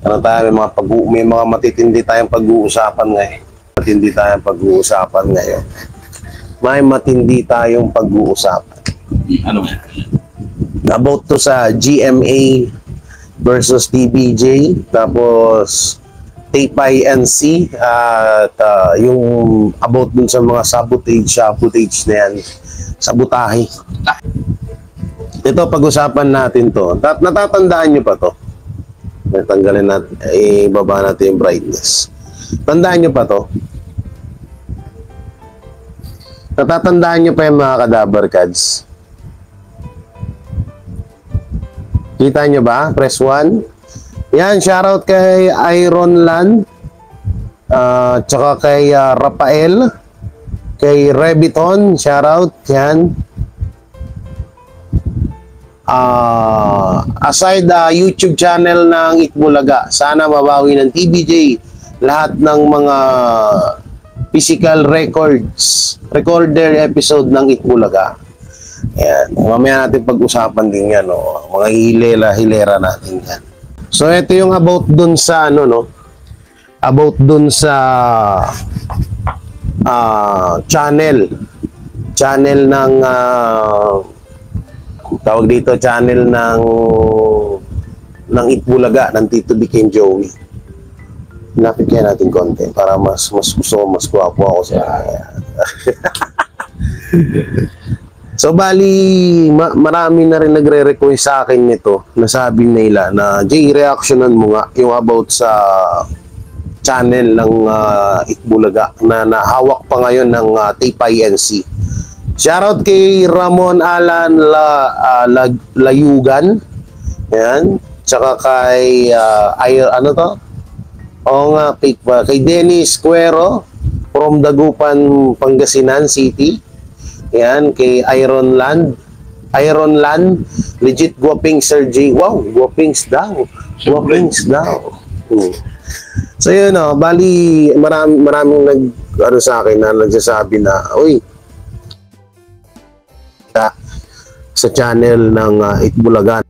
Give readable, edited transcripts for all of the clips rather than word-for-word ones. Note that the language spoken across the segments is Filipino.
Ano tayo, may mga matitindi tayong pag-uusapan ngayon. Matindi tayong pag-uusapan ngayon. May matindi tayong pag-uusapan. Ano? About to sa GMA versus TVJ, tapos Taytay NC, at yung about dun sa mga sabotage na yan, sabotahe. Ito, pag-usapan natin to. Natatandaan nyo pa to? Tanggalin natin, ibaba natin yung brightness. Tandaan nyo pa to? Natatandaan nyo pa yung mga Kadaver Kads? Kita nyo ba? Press 1. Yan, shoutout kay Iron Land, tsaka kay Rafael, kay Rebiton, shoutout, yan. Aside YouTube channel ng Itbulaga, sana mabawi ng TVJ lahat ng mga physical recorder episode ng Itbulaga. Yan, mamaya natin pag-usapan din yan, mga hilera natin yan. So ito yung about dun sa about dun sa channel ng tawag dito, channel ng Itbulaga, ng Tito Vic and Joey. Lapit kaya natin konti para mas guwapo ako sa So bali, marami na rin nagre-request sa akin nito. Nasabi nila na, Jay, reactionan mo nga yung about sa channel ng Itbulaga na nahawak pa ngayon ng Taytay NC. Shoutout kay Ramon Alan Layugan. Yan. Tsaka kay kay Dennis Cuero from Dagupan, Pangasinan City. Yan, kay Iron Land, legit guwaping Sir J. Wow, guwapings daw. So yun, bali maraming sa akin na nagsasabi na, uy, sa channel ng Itbulaga,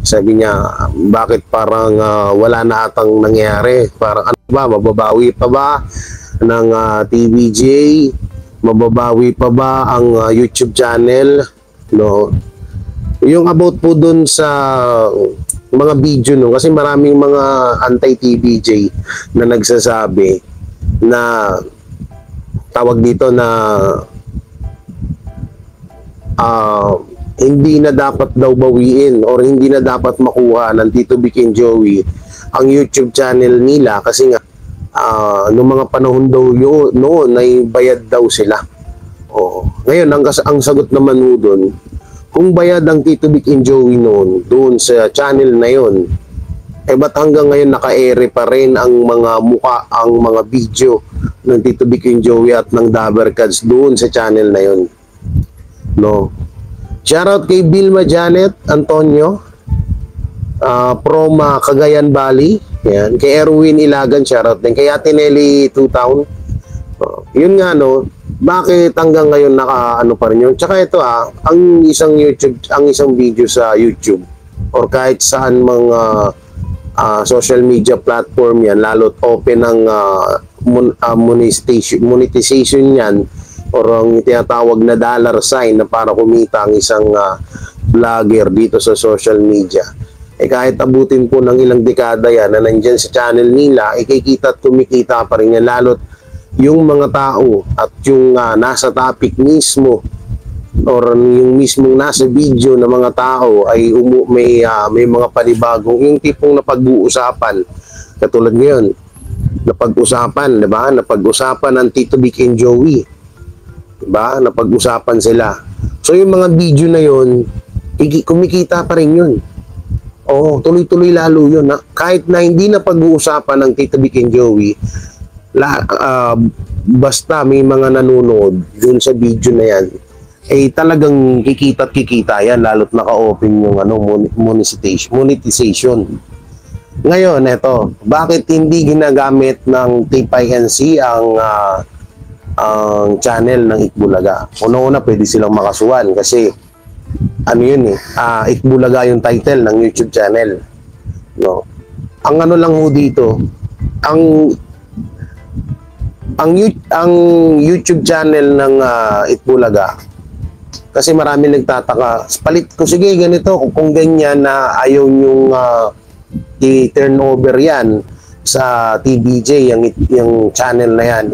sabi niya, bakit parang wala na atang nangyari, parang ano ba, mababawi pa ba ng TVJ, mababawi pa ba ang YouTube channel, no? Yung about po dun sa mga video, no, kasi maraming mga anti-TVJ na nagsasabi na tawag dito na hindi na dapat daw bawiin or hindi na dapat makuha ng Tito Vic and Joey ang YouTube channel nila kasi nga noong mga panahon daw noon ay bayad daw sila. Ngayon, ang sagot naman mo doon, kung bayad ang Tito Vic and Joey noon doon sa channel na yon, ba't hanggang ngayon naka-ere pa rin ang mga muka, ang mga video ng Tito Vic and Joey at ng Daver Kads doon sa channel na yon? No. Shoutout kay Vilma Janet Antonio from Cagayan Valley. Yan. Kay Erwin Ilagan, shoutout din. Kay Ate Nelly 2000. Yun nga, no, bakit hanggang ngayon naka-ano pa rin yun? Tsaka ito ang isang video sa YouTube or kahit saan mga social media platform yan, lalo't open ang monetization yan, or ang tinatawag na dollar sign na para kumita ang isang vlogger dito sa social media. Kahit abutin po ng ilang dekada yan na nandyan sa channel nila, kikita at kumikita pa rin yan, lalot yung mga tao at yung nasa topic mismo or yung mismong nasa video na mga tao ay may mga panibagong, yung tipong napag-uusapan katulad ngayon, napag-usapan, diba? Napag-usapan ng Tito Vic and Joey, diba? Napag-usapan sila. So yung mga video na yun, kumikita pa rin yun. Tuloy-tuloy lalo yun. Kahit na hindi na pag-uusapan ng Tito Vic and Joey, basta may mga nanonood dun sa video na yan, talagang kikita yan, lalo't naka-open yung monetization. Ngayon, eto, bakit hindi ginagamit ng Taytay NC ang channel ng Itbulaga? Una-una, pwede silang makasuhan kasi ano yun Itbulaga yung title ng YouTube channel, no? ang ano lang ho dito, ang ang YouTube channel ng Itbulaga, kasi marami nagtataka, palit ko, sige ganito, kung ganyan na ayaw nyong i-turn over yan sa TBJ, yung channel na yan,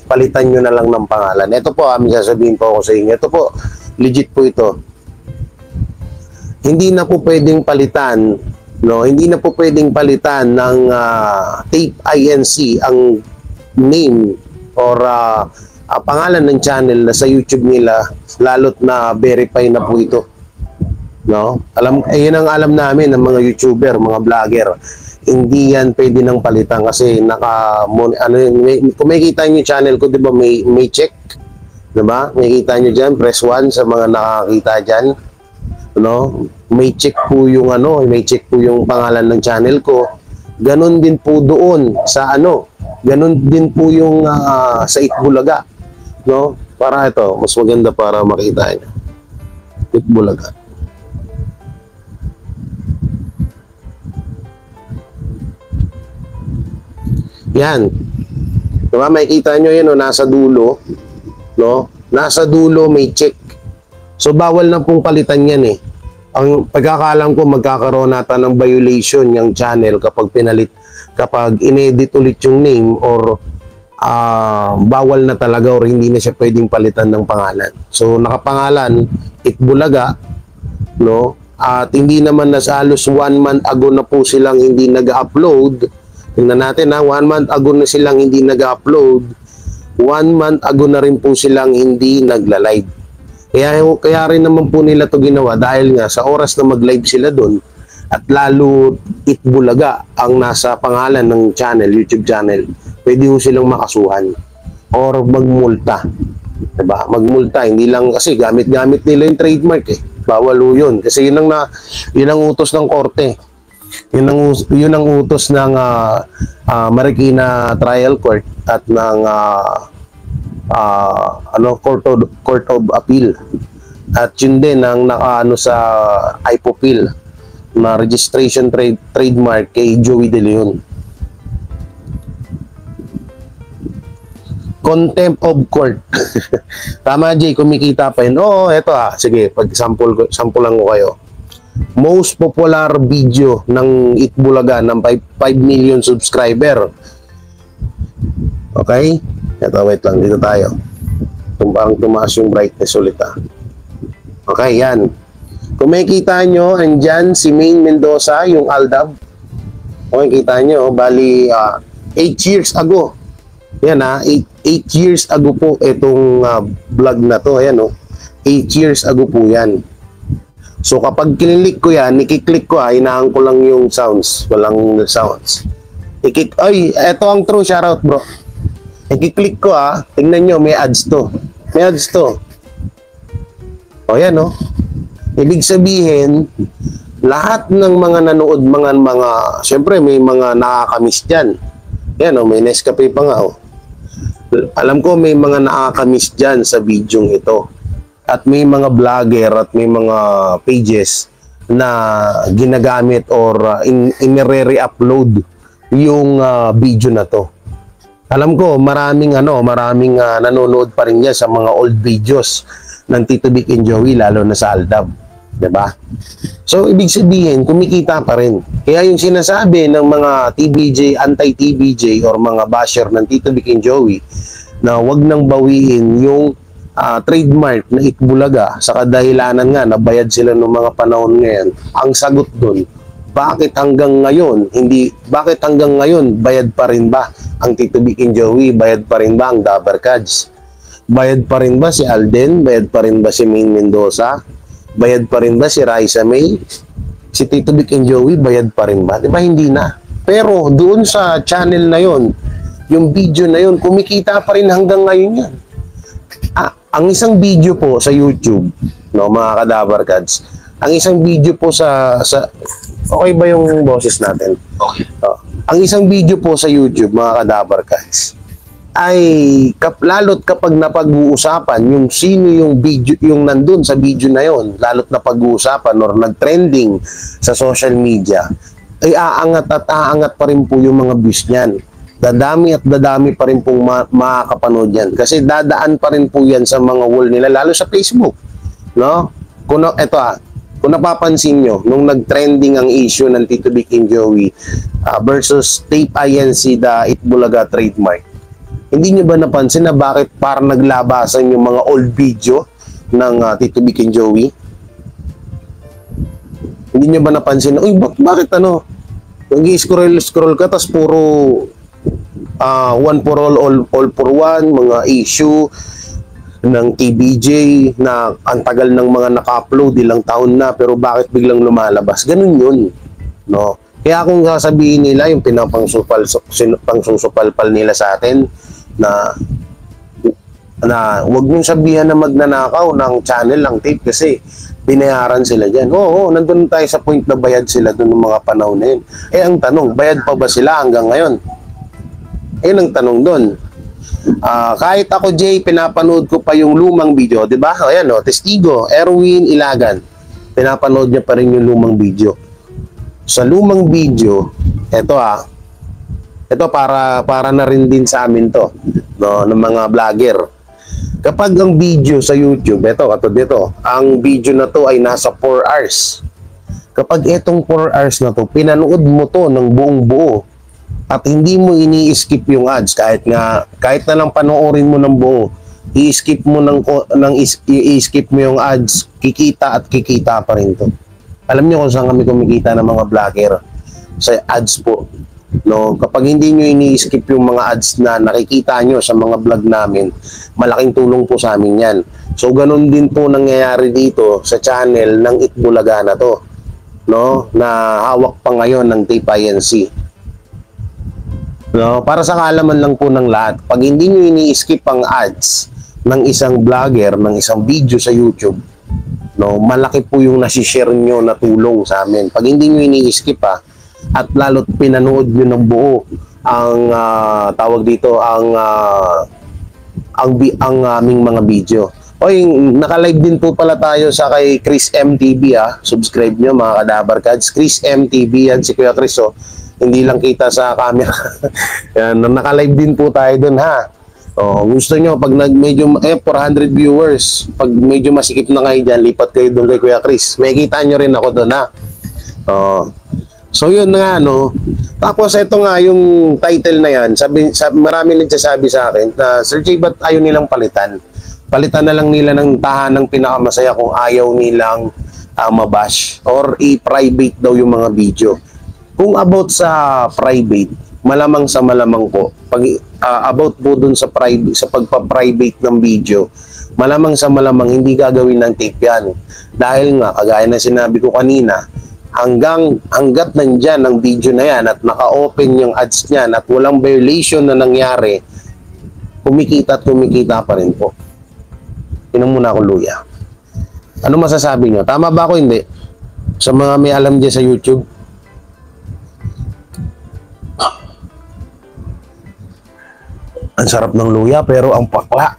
palitan nyo na lang ng pangalan. Ito po, sasabihin po ako sa inyo, ito po, legit po ito. Hindi na po pwedeng palitan, no? Hindi na po pwedeng palitan ng Tape INC ang name or pangalan ng channel na sa YouTube nila, lalo't na verify na po ito, no? Yun ang alam namin ng mga YouTuber, mga vlogger. Hindi yan pwede nang palitan kasi kung makikita nyo yung channel ko, di ba may check, di ba? Makikita nyo dyan, press 1 sa mga nakakita dyan, no? May check po yung pangalan ng channel ko. Ganon din po doon sa ganon din po yung sa Itbulaga, no? Para ito, mas maganda para makita nyo. Itbulaga. Yan. Diba? Makikita nyo yun, nasa dulo. No? Nasa dulo may check. So, bawal na pong palitan yan eh. Ang pagkakalam ko, magkakaroon nata ng violation yung channel kapag inedit ulit yung name or bawal na talaga or hindi na siya pwedeng palitan ng pangalan. So, nakapangalan, Itbulaga, no? At hindi naman halos 1 month ago na po silang hindi nag-upload. Tingnan natin 1 month ago na silang hindi nag-upload. 1 month ago na rin po silang hindi nagla-live. Kaya rin naman po nila to ginawa dahil nga sa oras na mag-live sila doon at lalo Itbulaga ang nasa pangalan ng channel, YouTube channel, pwede ho silang makasuhan or magmulta. Diba? Magmulta, hindi lang kasi gamit-gamit nila yung trademark eh. Bawal ho yun. Kasi yun ang utos ng korte. Yun ang utos ng Marikina Trial Court at ng Court of Appeal. At yun din ang nakaano sa IPOPIL na registration trademark kay Joey De Leon. Contempt of court. Tama, Jay, kumikita pa yun. Oo, eto sige, sampulan ko kayo. Most popular video ng Itbulaga ng 5 million subscriber. Okay? Ito, wait lang. Dito tayo. Parang tumaas yung brightness ulit Okay, yan. Kung makikita nyo, andyan si Maine Mendoza, yung Aldab. Okay, kita nyo, bali 8 years ago. Yan 8 years ago po itong vlog na to. Ayan 8 years ago po yan. So kapag kinilik ko yan, ikiklik ko inahan ko lang yung sounds. Walang sounds. Ay, eto ang true shoutout bro. Ikiklik ko tingnan nyo, may ads to. May ads to. O yan Ibig sabihin, lahat ng mga nanood, syempre may mga nakakamiss dyan. Yan may Nescafe pa nga Alam ko may mga nakakamiss dyan sa bidyong ito. At may mga vlogger at may mga pages na ginagamit or inire-upload yung video na to. Alam ko maraming nanonood pa rin niya sa mga old videos ng Tito Vic and Joey, lalo na sa Aldab, 'di ba? So ibig sabihin kumikita pa rin. Kaya yung sinasabi ng mga TBJ, anti-TBJ or mga basher ng Tito Vic and Joey na wag nang bawiin yung trademark na Itbulaga sa kadahilanan nga nabayad sila ng mga panahon ngayon. Ang sagot doon, bakit hanggang ngayon bayad pa rin ba ang Tito Vic and Joey? Bayad pa rin ba ang Dabar Cats? Bayad pa rin ba si Alden? Bayad pa rin ba si Maine Mendoza? Bayad pa rin ba si Raisa May? Si Tito Vic and Joey, bayad pa rin ba? Diba hindi na? Pero doon sa channel na yon, yung video na yon, kumikita pa rin hanggang ngayon yan. Ang isang video po sa YouTube, mga Kadabar Cats, ang isang video po sa okay ba yung boses natin? Okay. Ang isang video po sa YouTube, mga Kadabar Cats, ay lalo't kapag napag-uusapan yung sino yung video, yung nandun sa video na yon, lalo't napag-uusapan or nag-trending sa social media, ay aangat at aangat pa rin po yung mga views niyan. Dadami at dadami pa rin pong makakapanood yan. Kasi dadaan pa rin po yan sa mga wall nila, lalo sa Facebook. No? Kung napapansin nyo, nung nag-trending ang issue ng Tito Vic and Joey versus Tape INC, the Itbulaga trademark, hindi nyo ba napansin na bakit parang naglabasan yung mga old video ng Tito Vic and Joey? Hindi nyo ba napansin na, uy, bakit nag-scroll ka, tas puro one for all for one, mga issue ng TBJ na ang tagal ng mga naka-upload, ilang taon na, pero bakit biglang lumalabas? Ganun yun, no? Kaya kung sasabihin nila yung pangsusupal-pal nila sa atin na wag niyong sabihan na magnanakaw ng channel ng tape kasi binayaran sila dyan. Oo, nandun tayo sa point na bayad sila dun ng mga panahon na yun. Ang tanong, bayad pa ba sila hanggang ngayon? Ang tanong dun. Kahit ako, Jay, pinapanood ko pa yung lumang video, di ba? Ayan, testigo, Erwin Ilagan. Pinapanood niya pa rin yung lumang video. Sa lumang video, ito para na rin din sa amin to, no, ng mga vlogger. Kapag ang video sa YouTube, ang video na to ay nasa 4 hours. Kapag itong 4 hours na to, pinanood mo to ng buong buo at hindi mo ini-skip yung ads, kahit na lang panoorin mo ng buo, i-skip mo i-skip mo yung ads, kikita pa rin to. Alam niyo kung saan kami kumikita ng mga vlogger? Sa ads po. No, kapag hindi nyo ini-skip yung mga ads na nakikita nyo sa mga vlog namin, malaking tulong po sa amin yan. So, ganun din po nangyayari dito sa channel ng Itbulaga na to, no, na hawak pa ngayon ng Tape INC. No, para sa kaalaman lang po ng lahat, pag hindi nyo ini-skip ang ads ng isang vlogger, ng isang video sa YouTube, no, malaki po yung nasi-share nyo na tulong sa amin. Pag hindi nyo ini-skip at lalo't pinanood nyo ng buo ang ang aming mga video. Oy, naka-live din po pala tayo sa kay Chris MTV Subscribe nyo mga Kadabar Kads. Chris MTV yan, si Kuya Chris Hindi lang kita sa camera. Yan, naka-live din po tayo dun gusto nyo pag medyo 400 viewers, pag medyo masikip na kayo dyan, lipat kayo dun kay Kuya Chris. May kita nyo rin ako dun So yun na Tapos ito nga yung title na yan, marami nagsasabi sa akin na Sir Jay, ba't ayaw nilang palitan? Palitan na lang nila ng tahanang pinakamasaya kung ayaw nilang mabash or i-private daw yung mga video. Kung about sa private, malamang po, pag about po dun sa pagpa-private ng video, malamang hindi gagawin ng tape yan. Dahil nga, kagaya na sinabi ko kanina, hanggat nandyan ang video na yan at naka-open yung ads niyan at walang violation na nangyari, kumikita pa rin po. Inom muna ako luya. Ano masasabi nyo? Tama ba ako hindi? Sa mga may alam dyan sa YouTube? Ang sarap ng luya pero ang pakla.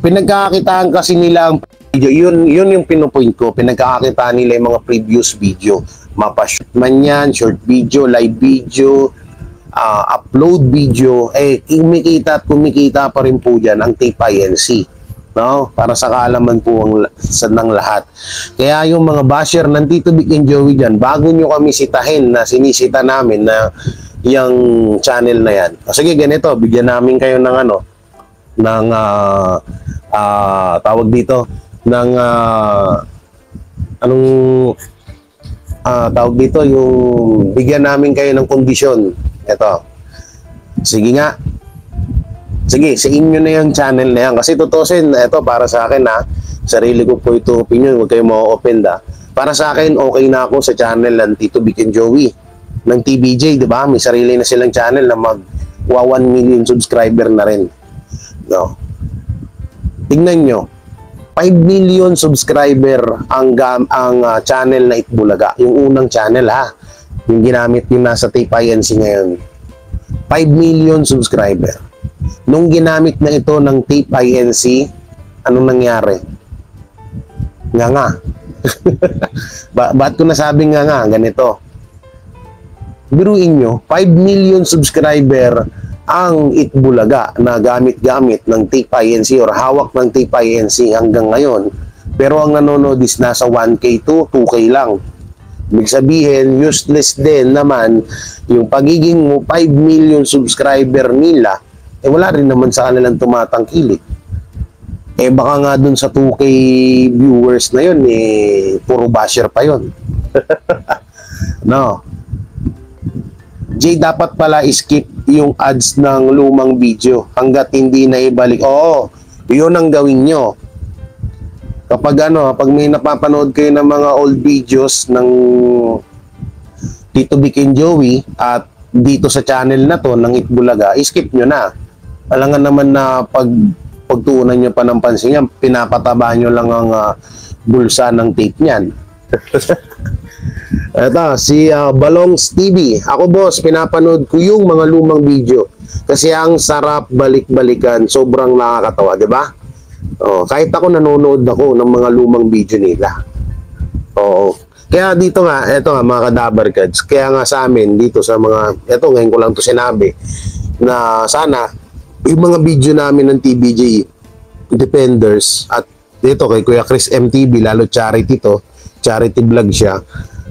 Pinagkakakitaan kasi nila ang video. Yun yung pinupoint ko. Pinagkakakitaan nila yung mga previous video. Mapa-shoot man yan, short video, live video, upload video. Kumikita pa rin po dyan ang Tape INC. No? Para sa kaalaman po ng lahat. Kaya yung mga basher ng Tito Vic and Joey dyan, bago nyo kami sitahin na sinisita namin na yung channel na yan. Sige, ganito, bigyan namin kayo ng tawag dito ng tawag dito yung bigyan namin kayo ng kondisyon. Ito, sige nga, sige, sa inyo na yung channel na yan kasi tutusin, ito para sa akin sarili ko po ito opinion, huwag kayo ma-open para sa akin okay na ako sa channel ng Tito Vic and Joey ng TBJ, di ba? May sarili na silang channel na mag 1 million subscriber na rin. No. Tingnan nyo, 5 million subscriber ang channel na Itbulaga. Yung unang channel yung ginamit yung nasa Tape INC ngayon. 5 million subscriber. Nung ginamit na ito ng Tape INC, anong nangyari? nga. Ba't ko nasabing nga? Ganito. Biruin nyo, 5 million subscriber ang Itbulaga na gamit-gamit ng Tape INC or hawak ng Tape INC hanggang ngayon. Pero ang nanonood is nasa 1K to 2K lang. Ibig sabihin, useless din naman yung pagiging 5 million subscriber nila, wala rin naman sa kanilang tumatangkilik. Baka nga dun sa 2K viewers na yun, puro basher pa yun. No. Jay, dapat pala skip yung ads ng lumang video hanggat hindi na ibalik. Oo, yun ang gawin nyo. Kapag pag may napapanood kayo ng mga old videos ng Tito Vic and Joey at dito sa channel na to ng Itbulaga, skip nyo na. Alangan naman na pagtuunan nyo pa ng pansin yan, pinapataba nyo lang ang bulsa ng tape niyan. Ito, si Balongs TV. Ako boss, pinapanood ko yung mga lumang video kasi ang sarap balik-balikan, sobrang nakakatawa, di ba? Kahit ako nanonood ako ng mga lumang video nila. Oo. Kaya dito nga, eto nga mga kadabarkads, kaya nga sa amin dito sa mga, eto ngayon ko lang to sinabi, na sana yung mga video namin ng TBJ Defenders at dito kay Kuya Chris MTV, lalo charity to, charity vlog siya.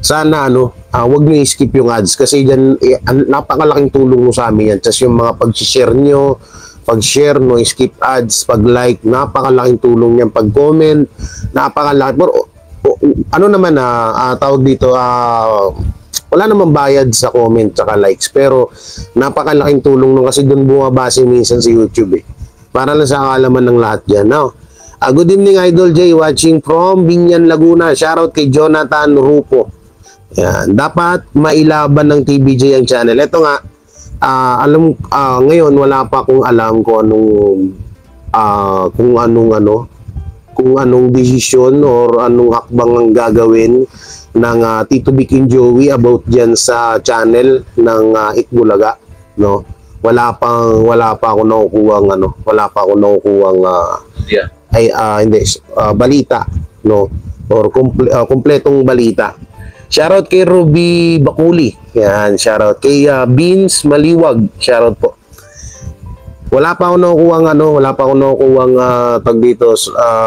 Sana wag niyo i-skip yung ads kasi diyan napakalaking tulong mo sa amin yan. Tapos yung mga pag-share nyo, pag-share no, skip ads, pag-like, napakalaking tulong niyan, pag-comment, napakalaki. Pero naman tawag dito, wala namang bayad sa comment tsaka likes, pero napakalaking tulong nun kasi doon bumabase minsan sa YouTube para lang sa kaalaman ng lahat dyan. Now, good evening Idol J, watching from Binyan, Laguna. Shoutout kay Jonathan Rupo. Yan, dapat mailaban ng TBJ ang channel. Ito nga, ngayon wala pa akong alam kung anong desisyon or anong hakbang ang gagawin ng Tito Vic and Joey about dyan sa channel ng Itbulaga, no? Wala pa ako nakukuhang balita, no? Or kompletong balita. Shoutout kay Ruby Bakuli. Yan, shoutout kay Beans Maliwag. Shoutout po. Wala pa ako nakukuhang tag dito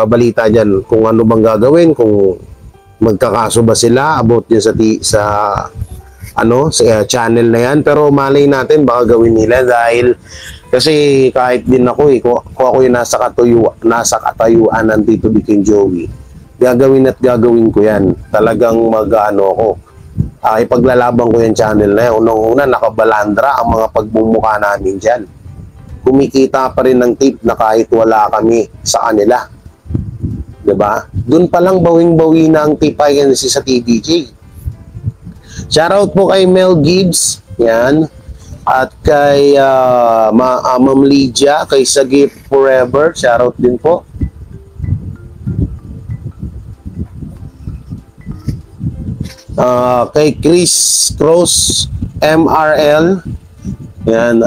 balita diyan kung ano bang gagawin, kung magkakaso ba sila about din sa channel na yan. Pero malay natin baka gawin nila dahil kasi kahit din ako kung ako yung nasa katayuan ng Tito Vic and Joey, gagawin ko yan. Talagang ako. Ipaglalaban ko yung channel na yan. Unang-una, nakabalandra ang mga pagbumuka namin dyan. Kumikita pa rin ng tape na kahit wala kami sa kanila. Diba? Doon pa lang bawing-bawi na ang tape INC sa TBJ. Shoutout po kay Mel Gibbs. Yan. At kay Ma'am Lydia, kay Sagip Forever. Shoutout din po. Kay Chris Cross MRL. Yan,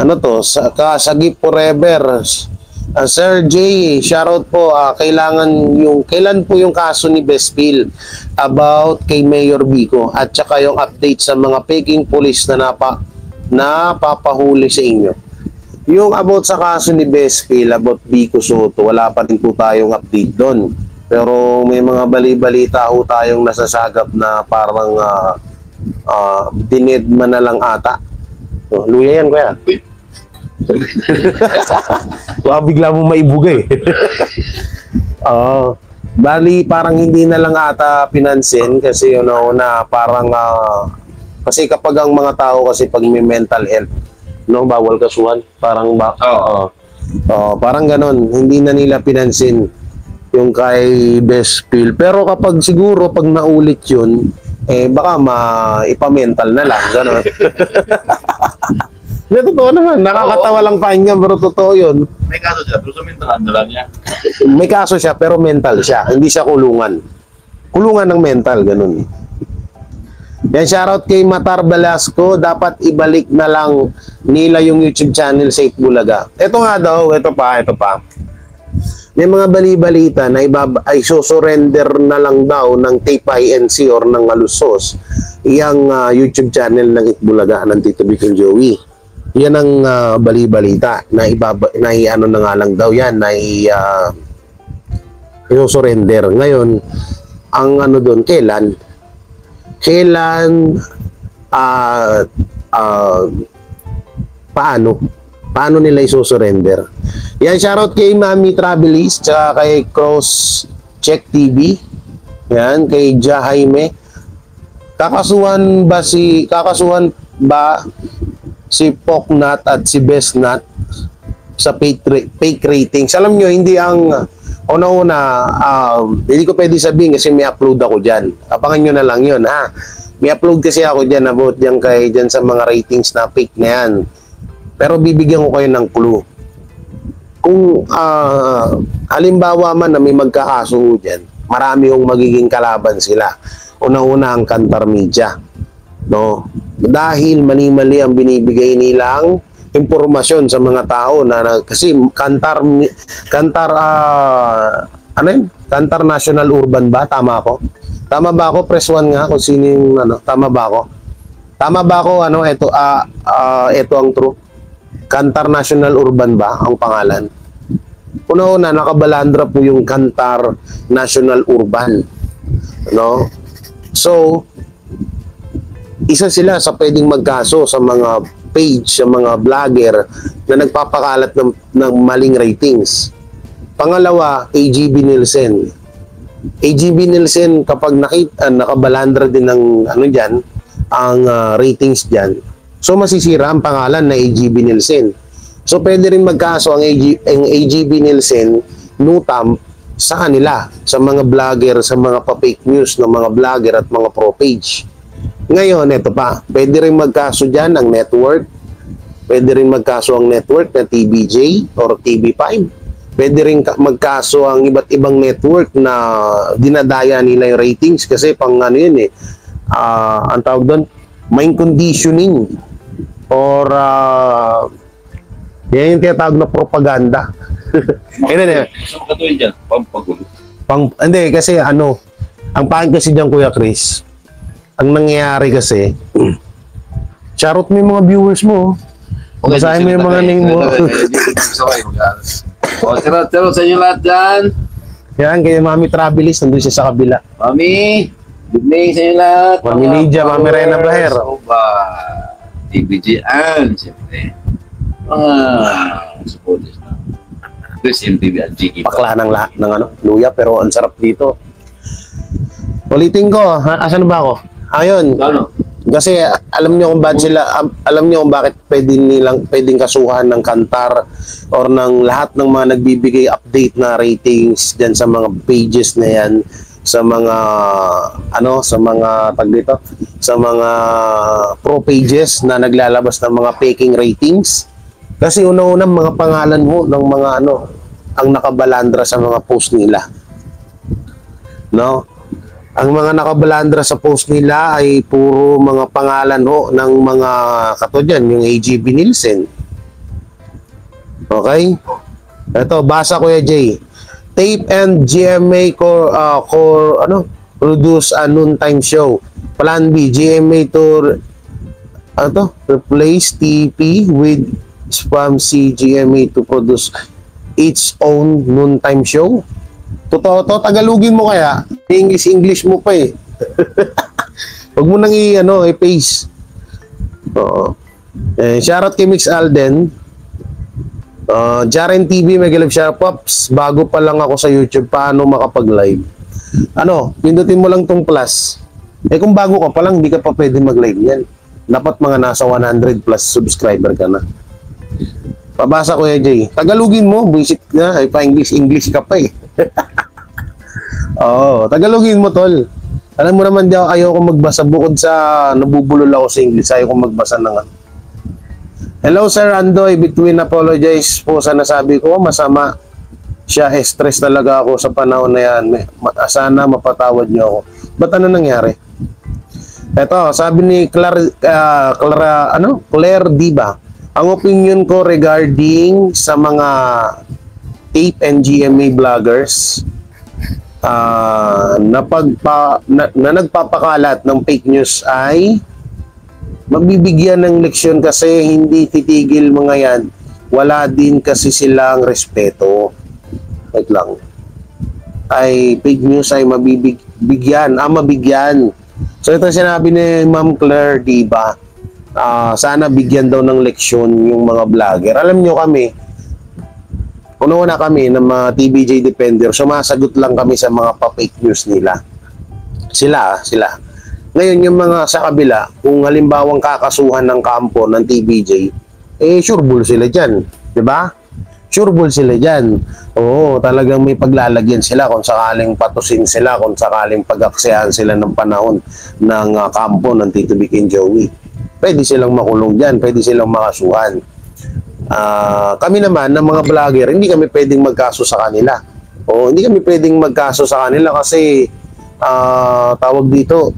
Sagip Forever. Sir J, shoutout po. Kailan po yung kaso ni Bespil about kay Mayor Vico at saka yung update sa mga peking police na napapahuli sa inyo? Yung about sa kaso ni Bespil, about Vico Soto, wala pa rin po tayong update doon. Pero may mga bali-balita ho tayong nasasagap na parang dinedma na lang ata. Luya yan, kuya. Bigla mo maibugay. Bali, parang hindi na lang ata pinansin kasi na parang kasi kapag ang mga tao kasi pag may mental health, bawal kasuhan. Parang parang ganon, hindi na nila pinansin yung kay Bespil. Pero kapag siguro pag naulit yun, baka ipamental na lang, gano'n. Totoo naman, nakakatawa lang pakinggan, pero totoo yun. May kaso siya, pero sa mental handala niya. May kaso siya, pero mental siya. Hindi siya kulungan. Kulungan ng mental, gano'n. Yan, shoutout kay Matar Velasco. Dapat ibalik na lang nila yung YouTube channel sa Itbulaga. Ito nga daw, ito pa. may mga bali-balita na ay susurrender na lang daw ng Tape INC or ng Alusos iyang YouTube channel ng Itbulaga ng Tito Vic and Joey. Yan ang bali-balita na ano na nga lang daw yan na susurrender. Ngayon, ang ano doon, kailan paano nila isusurrender. Yan, shoutout kay Mami Travelist, tsaka kay Cross Check TV. Yan, kay Ja Jaime. Kakasuhan ba si Poknat at si Bestnat sa fake ratings? Alam nyo, hindi ang una-una, hindi ko pwede sabihin kasi may upload ako dyan. Abangan nyo na lang yun, ha? May upload kasi ako dyan about dyan sa mga ratings na fake na yan. Pero bibigyan ko kayo ng clue. Kung halimbawa man na may magkakaso dyan, marami yung magiging kalaban sila. Una-una ang Kantar Media. No? Dahil mali-mali ang binibigay nilang impormasyon sa mga tao kasi Kantar National Urban ba? Tama ako? Tama ba ako? Press 1 nga kung sino yung tama ba ako? Tama ba ako? Ito ang true. Kantar National Urban ba ang pangalan? Una-una, nakabalandra po yung Kantar National Urban. No? So, isa sila sa pwedeng magkaso sa mga page, sa mga vlogger na nagpapakalat ng maling ratings. Pangalawa, AGB Nielsen. AGB Nielsen, kapag nakabalandra din ng ang ratings dyan, so masisira ang pangalan na AGB Nielsen. So pwede rin magkaso ang AGB Nielsen, NUTAM, sa kanila, sa mga vlogger, sa mga pa-fake news ng mga vlogger at mga pro-page. Ngayon, ito pa, pwede rin magkaso dyan ang network, pwede rin magkaso ang network na TVJ or TV5, pwede rin magkaso ang iba't ibang network na dinadaya nila yung ratings kasi pang yun ang tawag doon, mind conditioning or yan yung tinatawag na propaganda. Saan ka tuwin dyan? Pampagulo. Hindi, kasi ang pangit kasi dyan, Kuya Chris, ang nangyayari kasi, charot mo yung mga viewers mo. O basahin mo yung mga name mo. Charot sa inyo lahat dyan. Yan, kay Mami Travelist, nandun siya sa kabila. Mami, good day sa inyo lahat. Mami Lydia, Mami Rena Blaher. TVG and siyempre mga supporters na Chris MTV at Jiggy. Pakla ng lahat ng luya, pero ang sarap dito. Ulitin ko, asan ba ako? Ayun. Ano? Kasi alam niyo kung bakit bakit pwedeng kasuhan ng Kantar or ng lahat ng mga nagbibigay update na ratings diyan sa mga pages na yan, sa mga sa mga pro pages na naglalabas ng mga faking ratings. Kasi una-una mga pangalan ho ng mga ang nakabalandra sa mga post nila. No? Ang mga nakabalandra sa post nila ay puro mga pangalan ho ng mga katulad yung AGB Nielsen. Okay? Ito, basa Kuya Jay. Tape and GMA produce a noontime show. Plan B, GMA to replace TP with Spam C, GMA to produce its own noontime show. Totoo to, Tagalogin mo kaya. English mo pa eh. Huwag mo nang i-paste. Oo. Shoutout kay Mix Alden. Jaren TV, Megalab siya. Pops, bago pa lang ako sa YouTube. Paano makapag-live? Pindutin mo lang tong plus. Kung bago ka pa lang, hindi ka pa pwede mag-live yan. Dapat mga nasa 100 plus subscriber ka na. Pabasa ko Jay. Tagalogin mo, visit na. Pa-English ka pa eh. Oo, Tagalogin mo tol. Alam mo naman ayoko magbasa bukod sa nabubulol ako sa English. Ayoko magbasa ng Hello Sir Andoy, between apologize po sa nasabi ko. Masama siya, stress talaga ako sa panahon na yan. Sana mapatawad niyo ako. Ba't nangyari? Eto, sabi ni Claire Diba, ang opinion ko regarding sa mga tape and GMA vloggers na nagpapakalat ng fake news ay mabibigyan ng leksyon kasi hindi titigil mga yan. Wala din kasi silang respeto. Wait lang. Ay fake news ay mabibigyan. So ito sinabi ni Ma'am Claire, diba? Sana bigyan daw ng leksyon yung mga vlogger. Alam nyo kami, una kami ng mga TVJ Defender, sumasagot lang kami sa mga pa-fake news nila. Sila. Ngayon, yung mga sa kabila, kung halimbawang kakasuhan ng kampo ng TVJ, sure bull sila dyan. Diba? Sure bull sila dyan. Oo, talagang may paglalagyan sila kung sakaling patusin sila, kung sakaling pag-aksayahan sila ng panahon ng kampo ng Tito Vic and Joey. Pwede silang makulong dyan, pwede silang makasuhan. Kami naman, ng mga vlogger, hindi kami pwedeng magkaso sa kanila. O, hindi kami pwedeng magkaso sa kanila kasi tawag dito,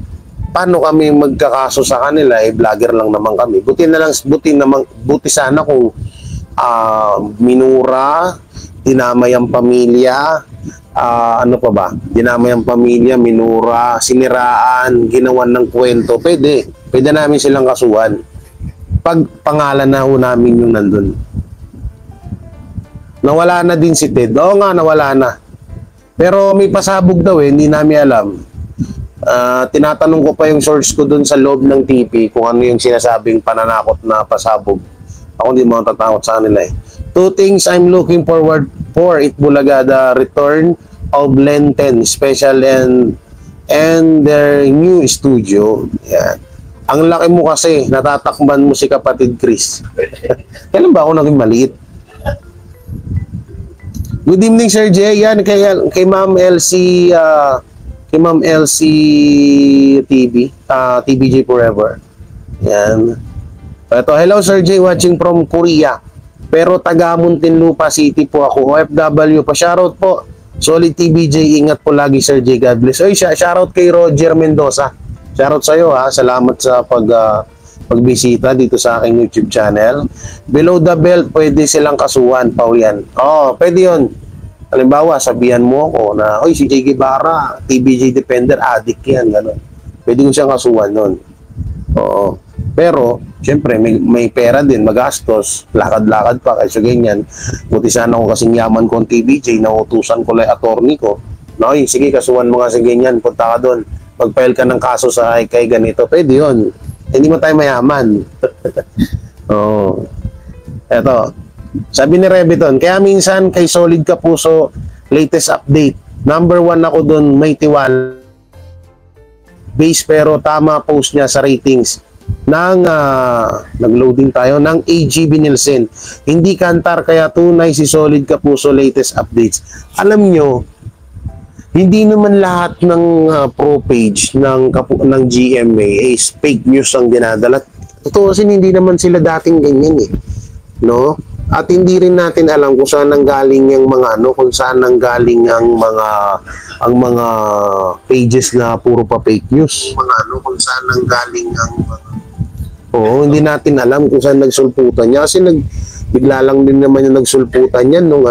paano kami magkakaso sa kanila? Vlogger lang naman kami. Buti sana kung minura, dinamay ang pamilya, ano pa ba? Dinamay ang pamilya, minura, siniraan, ginawan ng kwento. Pwede namin silang kasuhan. Pag pangalan na ho namin yung nandun. Nawala na din si Ted. Oo nga, nawala na. Pero may pasabog daw hindi namin alam. Tinatanong ko pa yung source ko dun sa loob ng TP kung ano yung sinasabing pananakot na pasabog. Ako hindi mo tatakot sa kanila Two things I'm looking forward for. Itbulaga, the return of Lenten special and their new studio. Yan. Ang laki mo kasi, natatakban mo si kapatid Chris. Kailan ba ako naging maliit? Good evening, Sir Jay. Yan, kay Ma'am LC, TV, TBJ Forever. Yan. Ito, hello, Sir Jay, watching from Korea. Pero taga Muntinlupa City po ako. OFW pa. Shoutout po. Solid TBJ. Ingat po lagi, Sir Jay. God bless. Oy, shoutout kay Roger Mendoza. Shoutout sa iyo Salamat sa pagbisita dito sa aking YouTube channel. Below the belt, pwede silang kasuhan, Paulian. Pwede yun. Halimbawa, sabihan mo ako na, oy, si Jay Guevara, TBJ Defender, addict yan, gano'n. Pwede ko siyang kasuhan nun. Oo. Pero, syempre, may pera din, magastos, lakad-lakad pa, kaysa ganyan. Buti sana kung kasing yaman ko ang TBJ, nautusan ko lang attorney ko. Noy, sige, kasuhan mo nga sa ganyan, punta ka doon. Pag-file ka ng kaso sa kay ganito, pwede yun. Hindi mo tayo mayaman. Oo. Eto. Sabi ni Reviton, kaya minsan kay Solid Kapuso, latest update. Number 1 ako doon, may tiwala. Base pero tama post niya sa ratings ng nag-loading tayo ng AGB Nielsen. Hindi kantar kaya tunay si Solid Kapuso latest updates. Alam nyo, hindi naman lahat ng pro page ng GMA is fake news ang dinadala. Totoo kasi hindi naman sila dating ganyan no? At hindi rin natin alam kung saan nanggaling yung mga kung saan nanggaling ang mga pages na puro pa fake news. Kung saan nanggaling ang hindi natin alam kung saan nagsulputan niya kasi bigla lang din naman yung nagsulputan niyan nung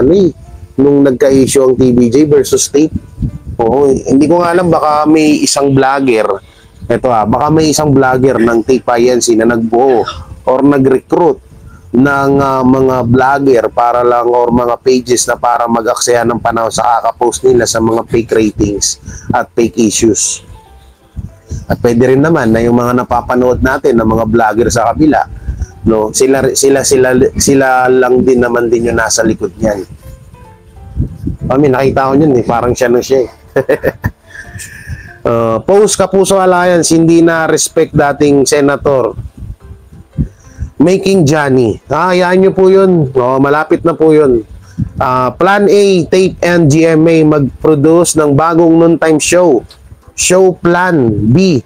nung nagka-issue ang TVJ versus Tape. Hindi ko nga alam, baka may isang vlogger baka may isang vlogger ng Tape INC na nagbuo or nag-recruit ng mga vlogger para lang or mga pages na para mag-aksaya ng panahon sa kakapost nila sa mga fake ratings at fake issues. At pwede rin naman na yung mga napapanood natin ng mga vlogger sa kabila, no, sila lang din naman din yung nasa likod niyan. Nakita ko yun parang siya na siya Post Kapuso Alliance, hindi na respect dating senator. Making Johnny. Hayaan nyo po yun. Malapit na po yun. Plan A, Tape and GMA mag-produce ng bagong noontime show. Show Plan B.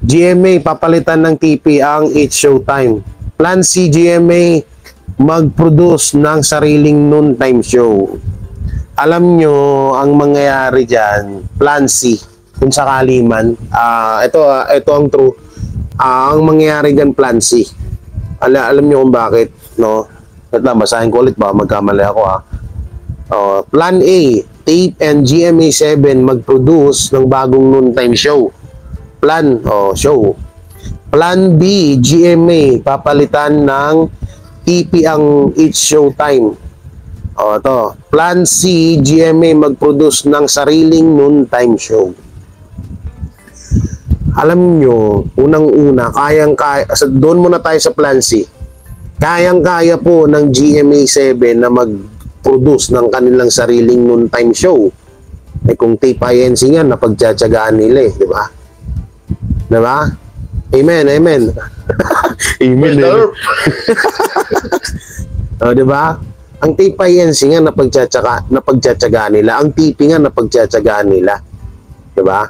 GMA papalitan ng TP ang It's Showtime. Plan C, GMA mag-produce ng sariling noontime show. Alam nyo, ang mangyayari dyan, Plan C, kung sakali man, ito ang true. Ang mangyayari dyan, Plan C. Alam nyo kung bakit, no? Basahin ko ulit ba, magkamali ako Plan A, Tape and GMA7 mag-produce ng bagong noontime show. Show. Plan B, GMA papalitan ng TP ang It's Showtime. Plan C, GMA mag-produce ng sariling noontime show. Alam nyo, unang-una, doon muna tayo sa Plan C. Kayang-kaya po ng GMA7 na mag-produce ng kanilang sariling noontime show. Kung Tape INC nga, napagtsatsagaan nila di ba? Di ba? Amen. Amen. Di ba? Ang Tape INC nga, napagtsatsagaan nila. Ang TP nga, napagtsatsagaan nila. Di ba?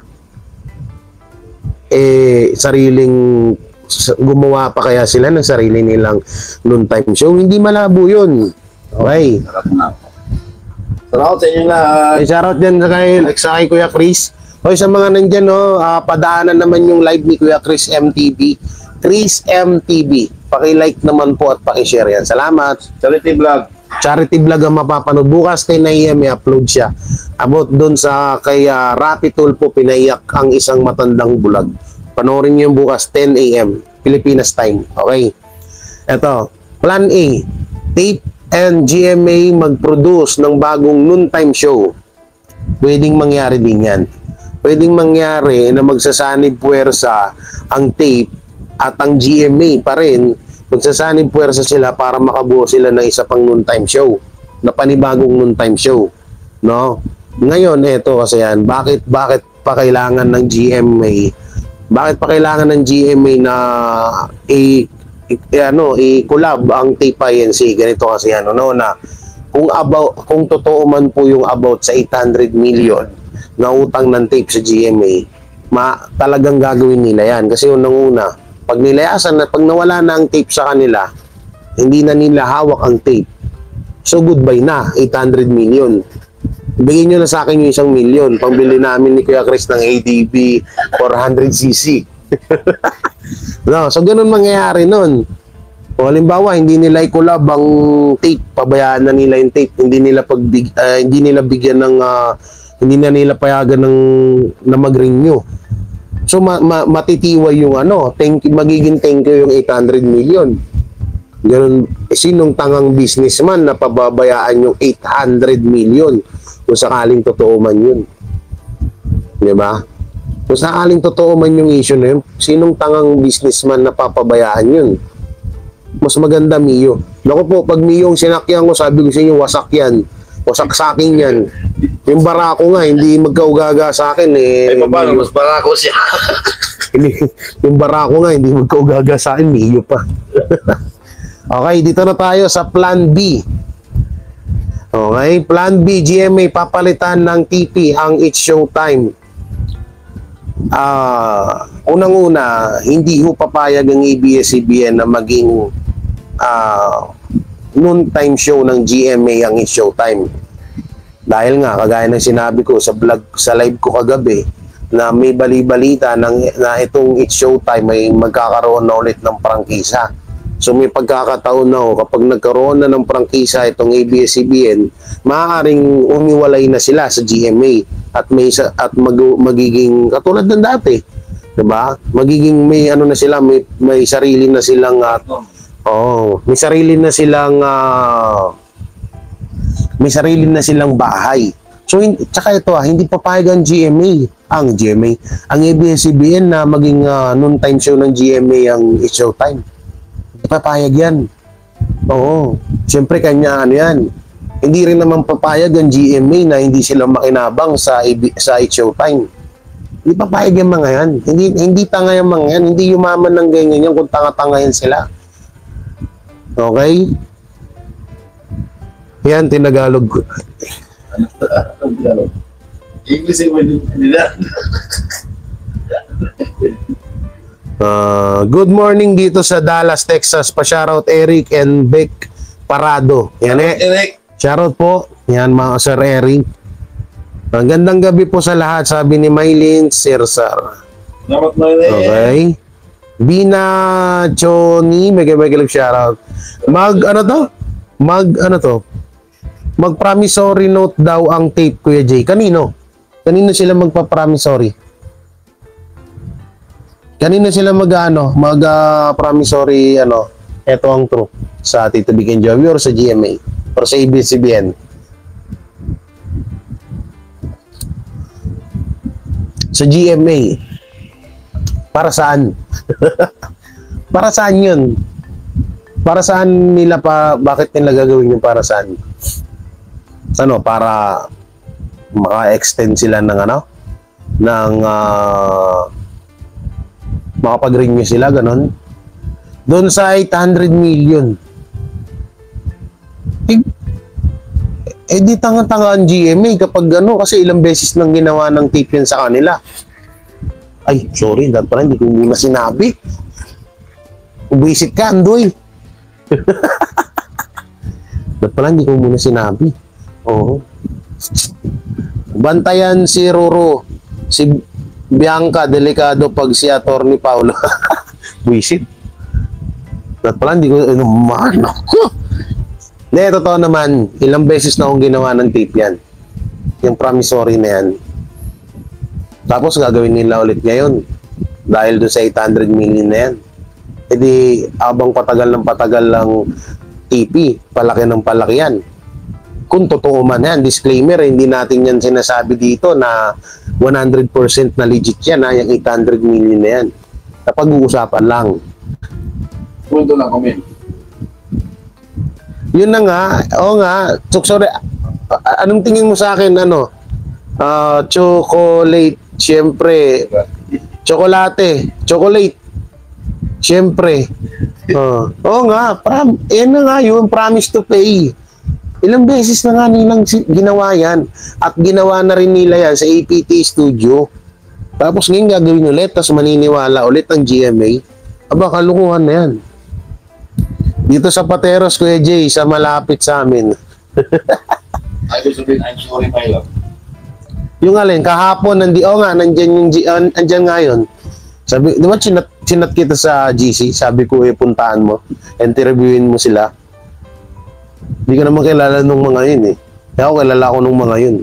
Gumawa pa kaya sila ng sarili nilang noontime show? Hindi malabo yun. Okay. Shoutout sa inyo lahat. Shoutout din sa kay Kuya Chris. Sa mga nandyan, padaanan naman yung live ni Kuya Chris MTV. Chris MTV. Paki-like naman po at paki-share yan. Salamat. Charity vlog. Charity vlog ang mapapanood. Bukas kay 9 AM i-upload siya. About doon sa kay Rapi Tulpo, pinaiyak ang isang matandang bulag. Panoorin niyo yung bukas 10 AM Pilipinas time. Okay. Ito, Plan A. Tape and GMA mag-produce ng bagong noontime show. Pwedeng mangyari din yan. Pwedeng mangyari na magsasanib puwersa ang Tape at ang GMA pa rin. Magsasanib puwersa sila para makabuo sila ng isa pang noontime show. Na panibagong noontime show. No? Ngayon, eto kasi yan. Bakit pa kailangan ng GMA? Bakit pa kailangan ng GMA na i-collab ang Tape INC? Ganito kasi na kung totoo man po yung about sa 800 million na utang ng Tape sa GMA, talagang gagawin nila yan. Kasi unang-una, pag nilayasan na, pag nawala na ang Tape sa kanila, hindi na nila hawak ang Tape. So goodbye na, 800 million. Bigyan nyo na sa akin yung 1 million. Pambili namin ni Kuya Chris ng ADB 400cc. No, so ganun mangyayari nun. Kung halimbawa, hindi nila i-collab ang Tape, pabayaan na nila yung Tape, hindi nila bigyan ng hindi na nila payagan na mag-renew. So matitiway yung magiging thank you yung 800 million. Ganun, sinong tangang businessman na pababayaan yung 800 million kung sakaling totoo man yun? Di ba? Kung sakaling totoo man yung issue na yun, sinong tangang businessman na papabayaan yun? Mas maganda Mio. Naku po, pag Mio yung sinakyan ko, sabi ko sa inyo, wasak yan. Wasak sa akin yan. Yung barako nga, hindi magkaugaga sa akin eh. Ay, paano? Mas barako siya. Yung barako nga, hindi magkaugaga sa akin, Mio pa. Okay, dito na tayo sa Plan B. Okay, Plan B, GMA papalitan ng TP ang It's Showtime. Unang-una, hindi ho papayag ang ABS-CBN na maging noontime show ng GMA ang It's Showtime. Dahil nga, kagaya ng sinabi ko sa vlog, sa live ko kagabi, na may bali-balita na itong It's Showtime ay magkakaroon na ulit ng prangkisa. So may pagkakataon na kapag nagkaroon na ng prangkisa itong ABS-CBN, maaaring umiwalay na sila sa GMA at magiging katulad ng dati, 'di ba? Magiging may na sila, may sarili na silang may sarili na silang bahay. So tsaka ito hindi papayag ang ABS-CBN na maging noontime show ng GMA ang It's Showtime. Papayag yan. Oo. Siyempre kanya yan. Hindi rin naman papayag ang GMA na hindi sila makinabang sa It's Showtime. Hindi papayag yung mga yan. Hindi tanga yung mga yan. Hindi yumaman ng ganyan yan kung tanga-tanga yan sila. Okay? Yan, tinagalog ko. English yung nila. Good morning dito sa Dallas, Texas. Pa-shoutout Eric and Beck Parado. Yan Eric. Shoutout po. Yan mga Sir Eric. Gandang gabi po sa lahat, sabi ni Maylin Sirsar. Salamat Maylin. Okay. Bina Choni, mega shoutout. Mag-promissory note daw ang tape, Kuya Jay. Kanino? Kanino sila magpa-promissory? Kanino sila mag-promissory, eto ang true, sa Tito Vic and Joey or sa GMA or sa ABS-CBN? Sa GMA. Para saan? Para saan yun? Para saan nila bakit nila gagawin yung para saan? Para maka-extend sila ng makapag-renew sila, ganon. Doon sa 800 million. Di tanga-tanga ang GMA kapag kasi ilang beses nang ginawa ng tape yan sa kanila. Ay, sorry, dapat pala hindi ko muna sinabi. Buwisit ka, Andoy. Dapat pala hindi ko muna sinabi. Oo. Bantayan si Roro, si Bianca, delikado pag si Atty. Paulo. Buwisit. Dapat pala hindi ko, Hindi, totoo naman, ilang beses na akong ginawa ng tape yan. Yung promissory na yan. Tapos gagawin nila ulit ngayon. Dahil doon sa 800 million na yan. E di, abang patagal ng patagal lang TP, palaki ng palaki yan. Kung totoo man yan, disclaimer, hindi natin yan sinasabi dito na 100% na legit yan, yung 800 million na yan. Napag-uusapan lang. Punto lang comment. Yun na nga, oo nga, sorry, anong tingin mo sa akin, chocolate, syempre, chocolate, syempre, oo nga, yan na nga yun, promise to pay. Ilang beses na nga nilang ginawa yan, at ginawa na rin nila yan sa APT Studio, tapos ngayon gagawin ulit, tapos maniniwala ulit ang GMA, kalukuhan na yan. Dito sa Pateros, Kuya Jay, sa malapit sa amin. I will sabihin, I'm sorry, my love. Yung alin, kahapon, nandyan nga yun. Sabi, di ba chinat kita sa GC? Sabi ko, puntaan mo, interviewin mo sila. Hindi ka naman kilala nung mga yun eh. Kaya ako kilala ko nung mga yun.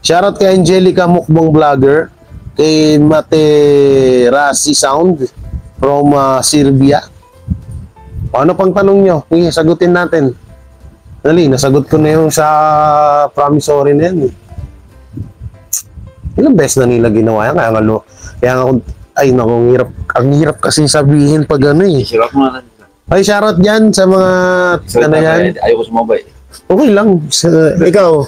Shoutout kay Angelica Mukbang Vlogger, kay Materasi Sound from Serbia. Ano pang tanong nyo? Sagutin natin. Dali, nasagot ko na yung sa promissory na yan. Ilang beses na nila ginawa yan. Kaya nga, ang hirap kasi sabihin pag Hirap mo na. Ay, shoutout dyan sa mga yan. Ayoko sumabay. Okay lang. Ikaw,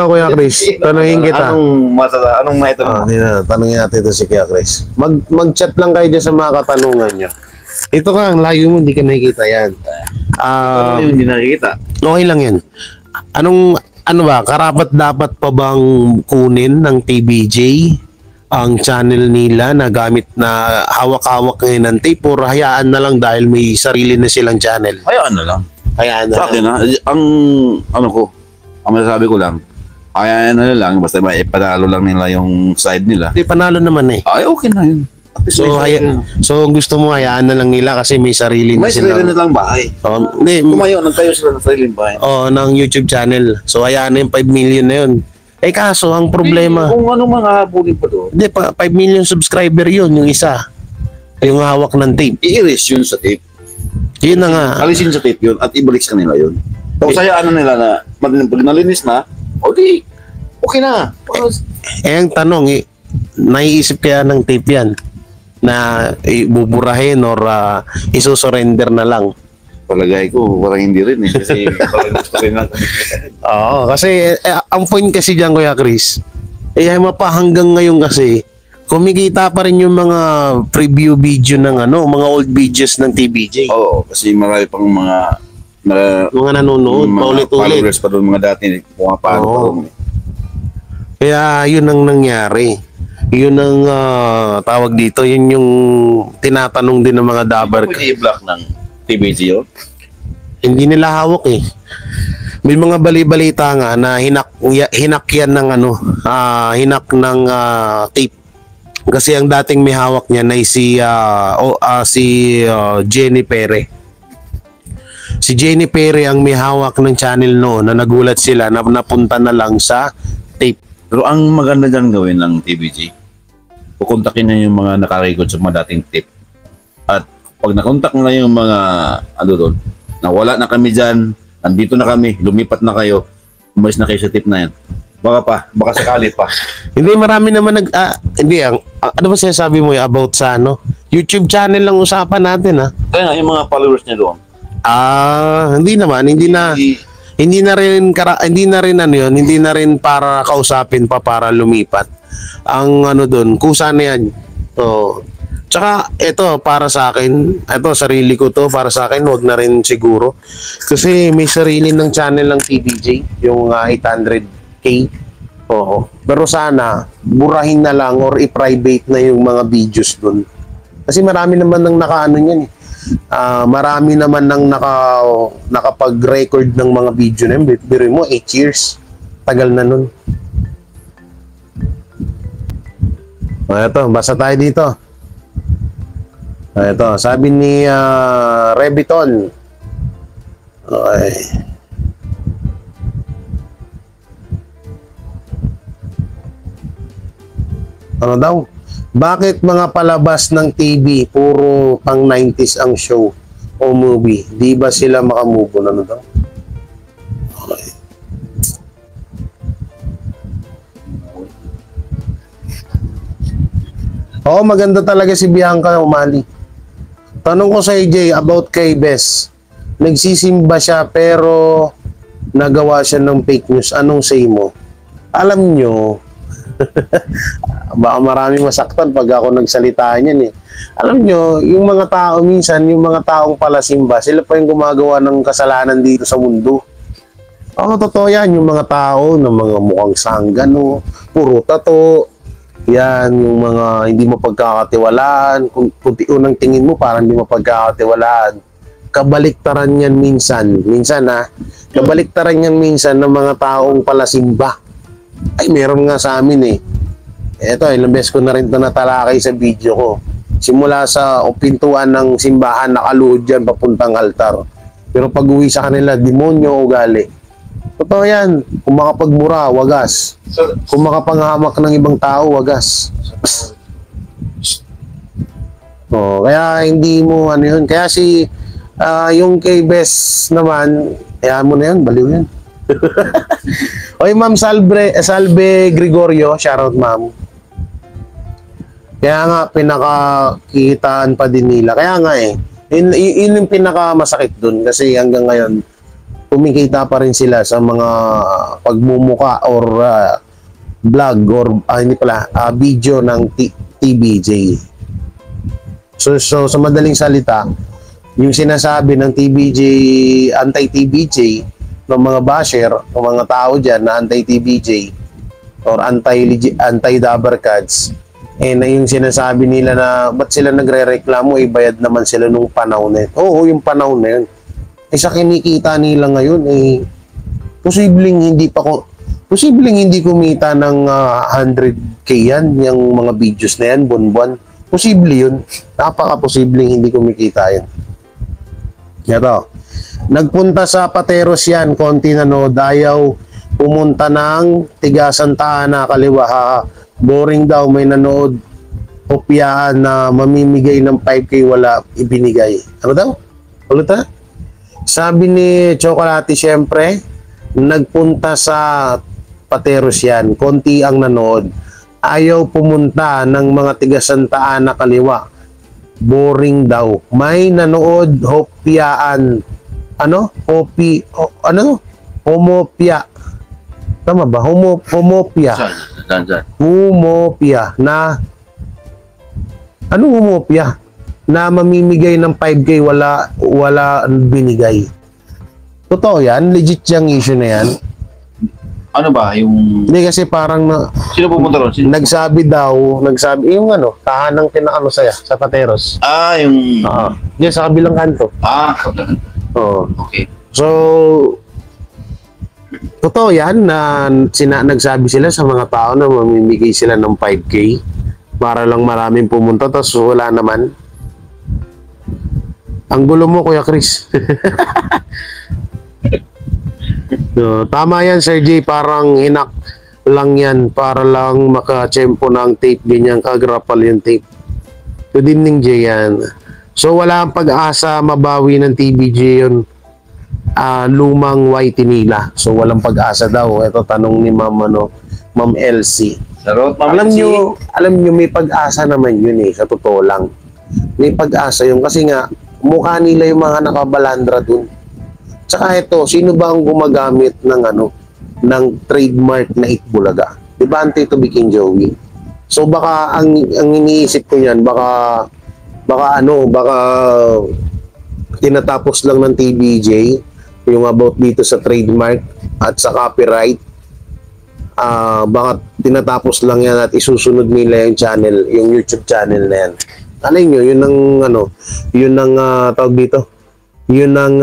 Kuya Chris. Tanungin kita. Anong maitanong? Tanungin natin ito si Kuya Chris. Mag-chat lang kayo dyan sa mga katanungan nyo. Ito ka, ang layo mo, hindi ka nakikita yan. Hindi nakikita. Okay lang yan. Karapat dapat pa bang kunin ng TVJ ang channel nila na gamit na hawak-hawak ngayon ng tape or hayaan na lang dahil may sarili na silang channel? Hayaan na lang. Hayaan na Sa akin ang masasabi ko lang, hayaan na lang, basta ipanalo lang nila yung side nila. Hindi, panalo naman eh. Ay, okay na yun. So gusto mo hayaan na lang nila kasi may sarili na may silang... sarili na lang bahay. Tumayo, nagtayo sila ng sariling bahay. ng YouTube channel. So hayaan na yung 5 million na yun. Kaso ang problema... Kung ano mga habulin pa doon. Hindi, 5 million subscriber yun, yung isa. Yung hawak ng tape. I-erase yun sa tape. Yun na nga. Alisin sa tape yun at ibalik sa kanila yun. Tapos hayaan na nila na pag nalinis na, okay na. Ang tanong, naiisip kaya ng tape yan na ibuburahin or isusurrender na lang? Palagay ko, parang hindi rin eh. Kasi parang gusto rin natin. Oo, kasi ang point kasi dyan, Kuya Chris, hanggang ngayon kasi, kumikita pa rin yung mga preview video ng mga old videos ng TVJ. Oo, kasi marami pang mga nanonood, paulit-ulit. Followers pa doon mga dati, pumapalo pa doon. Kaya yun ang nangyari. Yun ang tawag dito, yun yung tinatanong din ng mga dabar. Pwede i-block ng TVJ yun? Hindi nila hawak eh. May mga bali-balita nga na hinak yan ng hinak ng tape. Kasi ang dating may hawak niya ay si Jenny Pere. Si Jenny Perry ang may hawak ng channel noon na nagulat sila na napunta na lang sa tape. Pero ang maganda dyan gawin ng TVJ, kukontakin niya yung mga nakarecord sa mga dating tip. At pag nakontak na yung mga ano doon, nawala na kami dyan, nandito na kami, lumipat na kayo, umalis na kayo sa tip na yan. Baka sakali pa. Hindi, marami naman hindi, ano ba sinasabi mo about sa YouTube channel lang usapan natin, ha? Kaya nga, yung mga followers niya doon. Hindi naman, hindi na rin para kausapin pa para lumipat. Ang doon, kusa na yan. So, tsaka ito para sa akin, ito sarili ko to, para sa akin wag na rin siguro. Kasi may sarili ng channel ng TVJ, yung 800k. Oo. Pero sana burahin na lang or i-private na yung mga videos doon. Kasi marami naman nang nakaano niyan eh. Marami naman nang nakapag-record ng mga video na yun. Biro mo 8 years. Tagal na nun. Ito, basa tayo dito. Ito, sabi ni Rebiton. Okay. Ano daw? Bakit mga palabas ng TV puro pang 90s ang show o movie? Di ba sila makamove on? Ano daw? Okay. Oo, maganda talaga si Bianca Umali. Tanong ko sa AJ about kay Bes. Nagsisimba siya pero nagawa siya ng fake news. Anong say mo? Alam nyo, baka maraming masaktan pag ako nagsalita niyan eh. Alam nyo, yung mga tao minsan, yung mga taong palasimba, sila pa yung gumagawa ng kasalanan dito sa mundo. Totoo yan, yung mga tao na mga mukhang sanggano, puro tato, yan, yung mga hindi mo pagkakatiwalaan, kung unang tingin mo parang hindi mo pagkakatiwalaan. Kabaliktaran yan minsan, kabaliktaran yan minsan ng mga taong palasimba. Ay, meron nga sa amin eh. Eto, ilang beses ko na rin ito natalakay sa video ko. Simula sa pintuan ng simbahan, nakaluhod dyan papuntang altar. Pero pag uwi sa kanila, demonyo ugali. Totoo yan. Kung makapagmura, wagas. Kung makapanghamak ng ibang tao, wagas. Kaya hindi mo yun. Kaya yung kay Bes naman, kaya mo na yun, baliw yan. Oy, Ma'am Salve Gregorio, shoutout ma'am. Kaya nga pinakakitaan pa din nila. Kaya nga yun yung pinakamasakit dun kasi hanggang ngayon kumikita pa rin sila sa mga pagmumuka or vlog or video ng TVJ. So sa madaling salita, yung sinasabi ng TVJ, anti-TVJ, ng mga basher, ng mga tao dyan na anti-TVJ or anti-Dabber Cats, na yung sinasabi nila na ba't sila nagre-reklamo, bayad naman sila nung panahon na yun. Oo, yung panahon na yun. Sa kinikita nila ngayon, posibleng hindi kumita ng 100k yan, yung mga videos na yan, buwan-buwan. Posible yun. Napaka-posibleng hindi kumikita yan. Ito. Nagpunta sa Pateros yan, konti nanood, ayaw pumunta ng Tigasan Taana, kaliwa. Boring daw, may nanood, kopyaan na mamimigay ng 5k, wala ibinigay. Ano daw? Ulit ha? Sabi ni Chocolate, syempre, nagpunta sa Pateros yan, konti ang nanood, ayaw pumunta ng mga Tigasan Taana, kaliwa. Boring daw. May nanood, hopyaan. Homopia. Tama ba? Homopia. Homopia na homopia? Na mamimigay ng 5k, wala binigay. Totoo yan? Legit yung issue na yan? Ano ba? Hindi kasi parang Sino pumunta ron? Nagsabi yung tahanang saya sa Pateros. Yung... Yan sa kabilang kanto. Okay. So, totoo yan na nagsabi sila sa mga tao na mamimigay sila ng 5k para lang maraming pumunta, tapos wala naman. Ang gulo mo, Kuya Chris. No, tama yan, Sir J. Parang hinak lang yan para lang makachempo ng tape. Ganyan kagrapal yung tape. Good evening, Jay. Yan. So, wala ang pag-asa mabawi ng TBJ yun. Lumang white nila. So, walang pag-asa daw. Ito tanong ni Ma'am Elsie. Sarot, Alam nyo, may pag-asa naman yun sa totoo lang. May pag-asa yun kasi nga, mukha nila yung mga nakabalandra dun. Tsaka ito, sino ba ang gumagamit ng ng trademark na Itbulaga? Di ba ang Tito Vic and Joey? So baka ang iniisip ko niyan, baka tinatapos lang ng TBJ yung about dito sa trademark at sa copyright. Baka tinatapos lang yan at isusunod nila yung channel, yung YouTube channel na yan. Alay nyo, yun ang tawag dito. Yun ang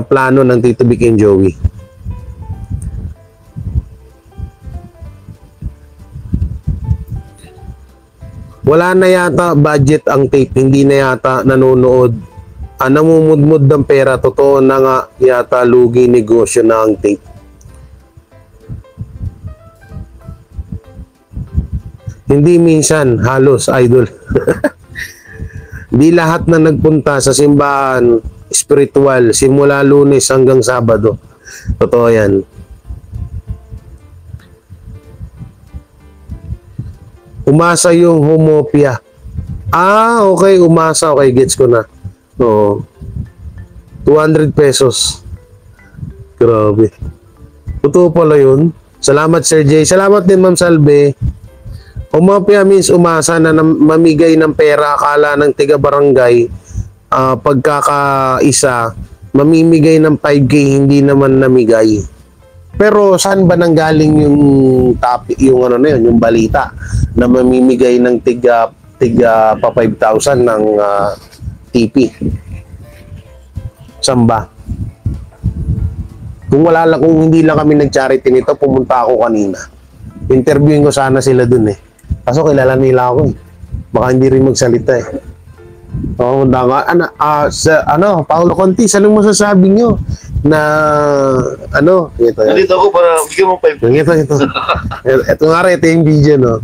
plano ng Tito Vic and Joey. Wala na yata budget ang tape, hindi na yata nanonood. Namumudmud ng pera, totoo na nga yata lugi negosyo na ang tape. Hindi minsan, halos, idol. Di lahat na nagpunta sa simbahan spiritual simula Lunes hanggang Sabado. Totoo yan. Umasa yung homopia. Okay, umasa. Okay, gets ko na. Oo. 200 pesos. Grabe. Totoo pala yun. Salamat, Sir J. Salamat din, Ma'am Salve. Umapya means umasa na mamigay ng pera, akala ng tiga-barangay, pagkakaisa, mamimigay ng 5K, hindi naman namigay. Pero saan ba nanggaling yung topic, yung yung balita na mamimigay ng tiga pa 5,000 ng TP? Saan ba? Kung hindi lang kami nag-charity nito, pumunta ako kanina. Interviewin ko sana sila dun Kaso kilala nila ako Baka hindi rin magsalita Paolo Contis, anong masasabi nyo na ito. Nandito ako para bigyan mo 5. Ito yung video, no?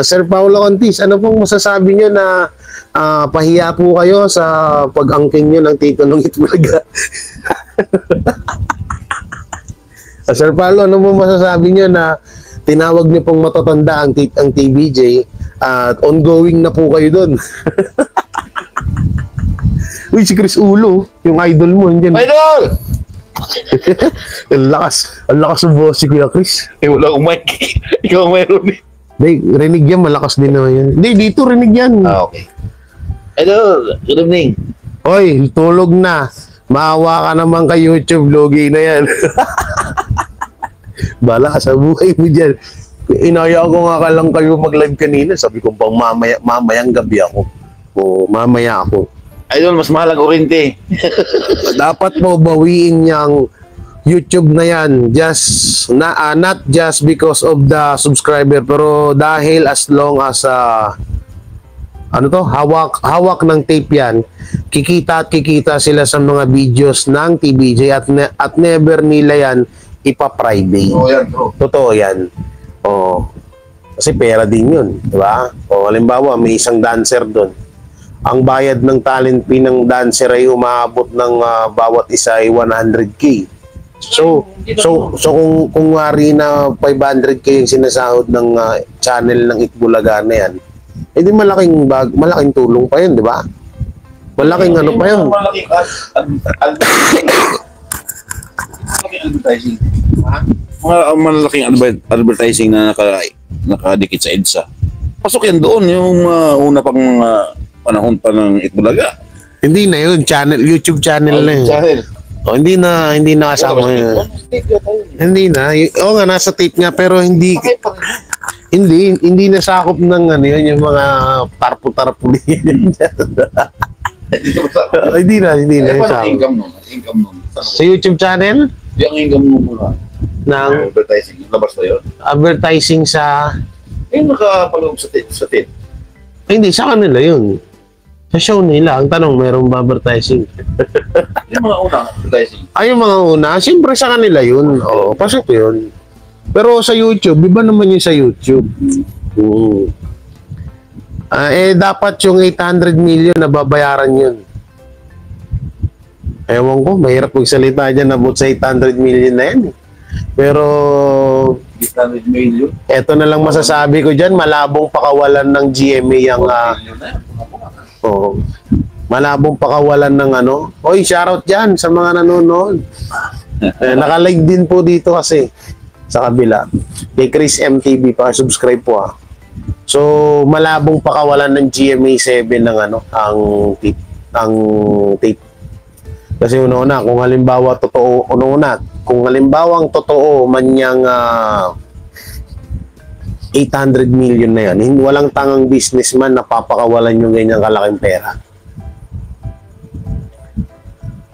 Sir Paolo Contis, ano pong masasabi nyo na pahiya po kayo sa pag-angkin nyo ng tito ng Itbulaga? Sir Paolo, ano pong masasabi nyo na tinawag niyo pong matatanda ang TBJ at ongoing na po kayo doon? Uy, si Chris Ulo, yung idol mo. Idol! Ang lakas ng boss si Kuya Chris. Wala akong mic. Ikaw mayroon Rinig yan, malakas din naman yan. Dito rinig yan. Okay. Idol, good evening. Hoy, tulog na. Maawa ka naman kay YouTube, logi na yan. Bala ka sa buhay mo dyan. Inaya ko nga lang kayo mag-live kanina. Sabi ko pang mamayang gabi ako. Mamaya ako. Idol, mas mahal ang kurente. Dapat mo bawiin niyang YouTube na yan. Not just because of the subscriber, pero dahil as long as hawak ng tape yan, kikita sila sa mga videos ng TBJ at never nila yan ipa-private. Yan, bro. Totoo yan. Kasi pera din yun, di ba? Halimbawa, may isang dancer doon. Ang bayad ng talent fee ng dancer ay umaabot ng bawat isa ay 100K. So kung wari na 500K yung sinasahod ng channel ng Itbulaga na yan, edi malaking tulong pa yun, di ba? Malaking pa yun. Advertising. Malaking advertising na nakadikit sa EDSA. Pasok yan doon yung una pang panahon pa ng Itbulaga. Hindi na yun, YouTube channel na yun. Channel. Hindi na kasama yun. Hindi na. Nga, nasa tape nga pero hindi nasakop ng yung mga tarpo-tarpo din. Hindi na. Income nun. Sa YouTube channel? Yung income mo muna. Ng Advertising. Labas na yun. advertising sa... Yung nakapaloob sa tit. Hindi, sa kanila yun. Sa show nila, ang tanong, mayroong ba advertising? Yung mga unang advertising. Ay, yung mga una, siyempre sa kanila yun. Oo, pasok yun. Pero sa YouTube, iba naman yun sa YouTube. Dapat yung 800 million na babayaran yun. Ewan ko, mahirap magsalita dyan about sa 800 million na yan. Pero, 800 million. eto na lang masasabi ko dyan, malabong pakawalan ng GMA ang... Million na yan. Oo. Malabong pakawalan ng ano. Oy, shoutout dyan sa mga nanonood. Nakalive din po dito kasi sa kabila. Kay Chris MTV pa, subscribe po ah. So, malabong pakawalan ng GMA 7 ng ano, ang tape. Kasi una-una, kung halimbawa totoo, kung halimbawa ang totoo man niyang 800 million na yan, walang tangang businessman na papakawalan yung ganyang kalaking pera.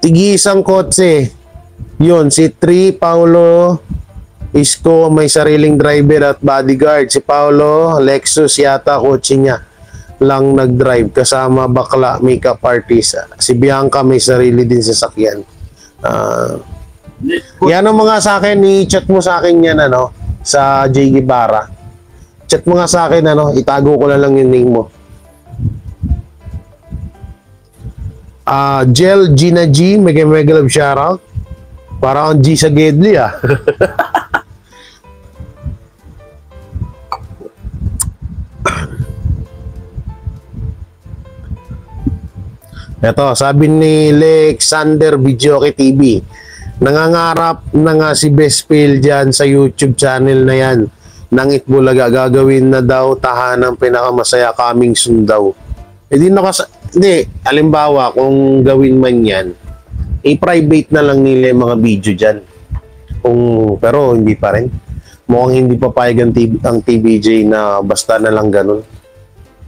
Tigi-isang kotse, yun, si Tri Paulo Isko, may sariling driver at bodyguard. Si Paulo Lexus yata kotse niya lang nag-drive kasama bakla makeup artist. Si Bianca may sarili din sasakyan. Yan ang mga sa akin, i-chat mo sa akin yan ano, sa J. Guevara. Chat mo nga sa akin ano, itago ko na lang yung name mo. Gel Gina G, mega love shoutout. Para ang G sa Gedli ah. Ito, sabi ni Alexander Videoke TV, nangangarap na nga si Best Phil dyan sa YouTube channel na yan ng Itbulaga, gagawin na daw tahanang pinakamasaya coming soon daw. Hindi, halimbawa kung gawin man yan, i-private na lang nila yung mga video dyan. Pero hindi pa rin. Mukhang hindi papayag ang TVJ na basta na lang ganun.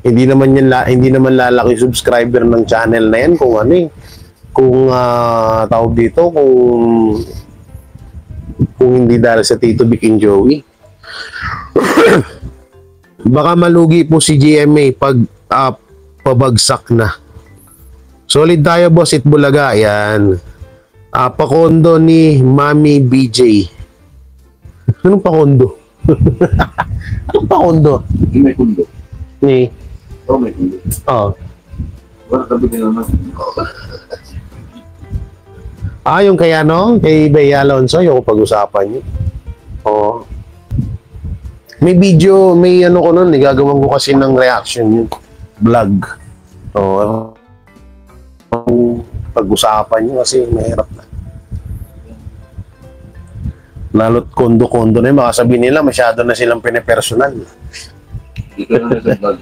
Hindi naman lalaki subscriber ng channel na yan kung ano eh. Kung tawag dito, kung hindi dahil sa Tito Vic and Joey. Baka malugi po si GMA pag pabagsak na. Solid tayo boss, Itbulaga. Yan. Pakondo ni Mami BJ. Anong pakondo? Anong pakondo? May kundo. Ni? Oh, may kundo. Oo. Wala tabi din naman. Yung kay ano? Kay Bea Alonso, yung pag-usapan niyo. Oo. May video, may ano ko nun, gagawin ko kasi ng reaction yun. Vlog. Oo. Pag-usapan niyo kasi mahirap na. Lalo't kondo-kondo na yun, baka sabihin nila masyado na silang pinipersonal. Dito na sa vlog.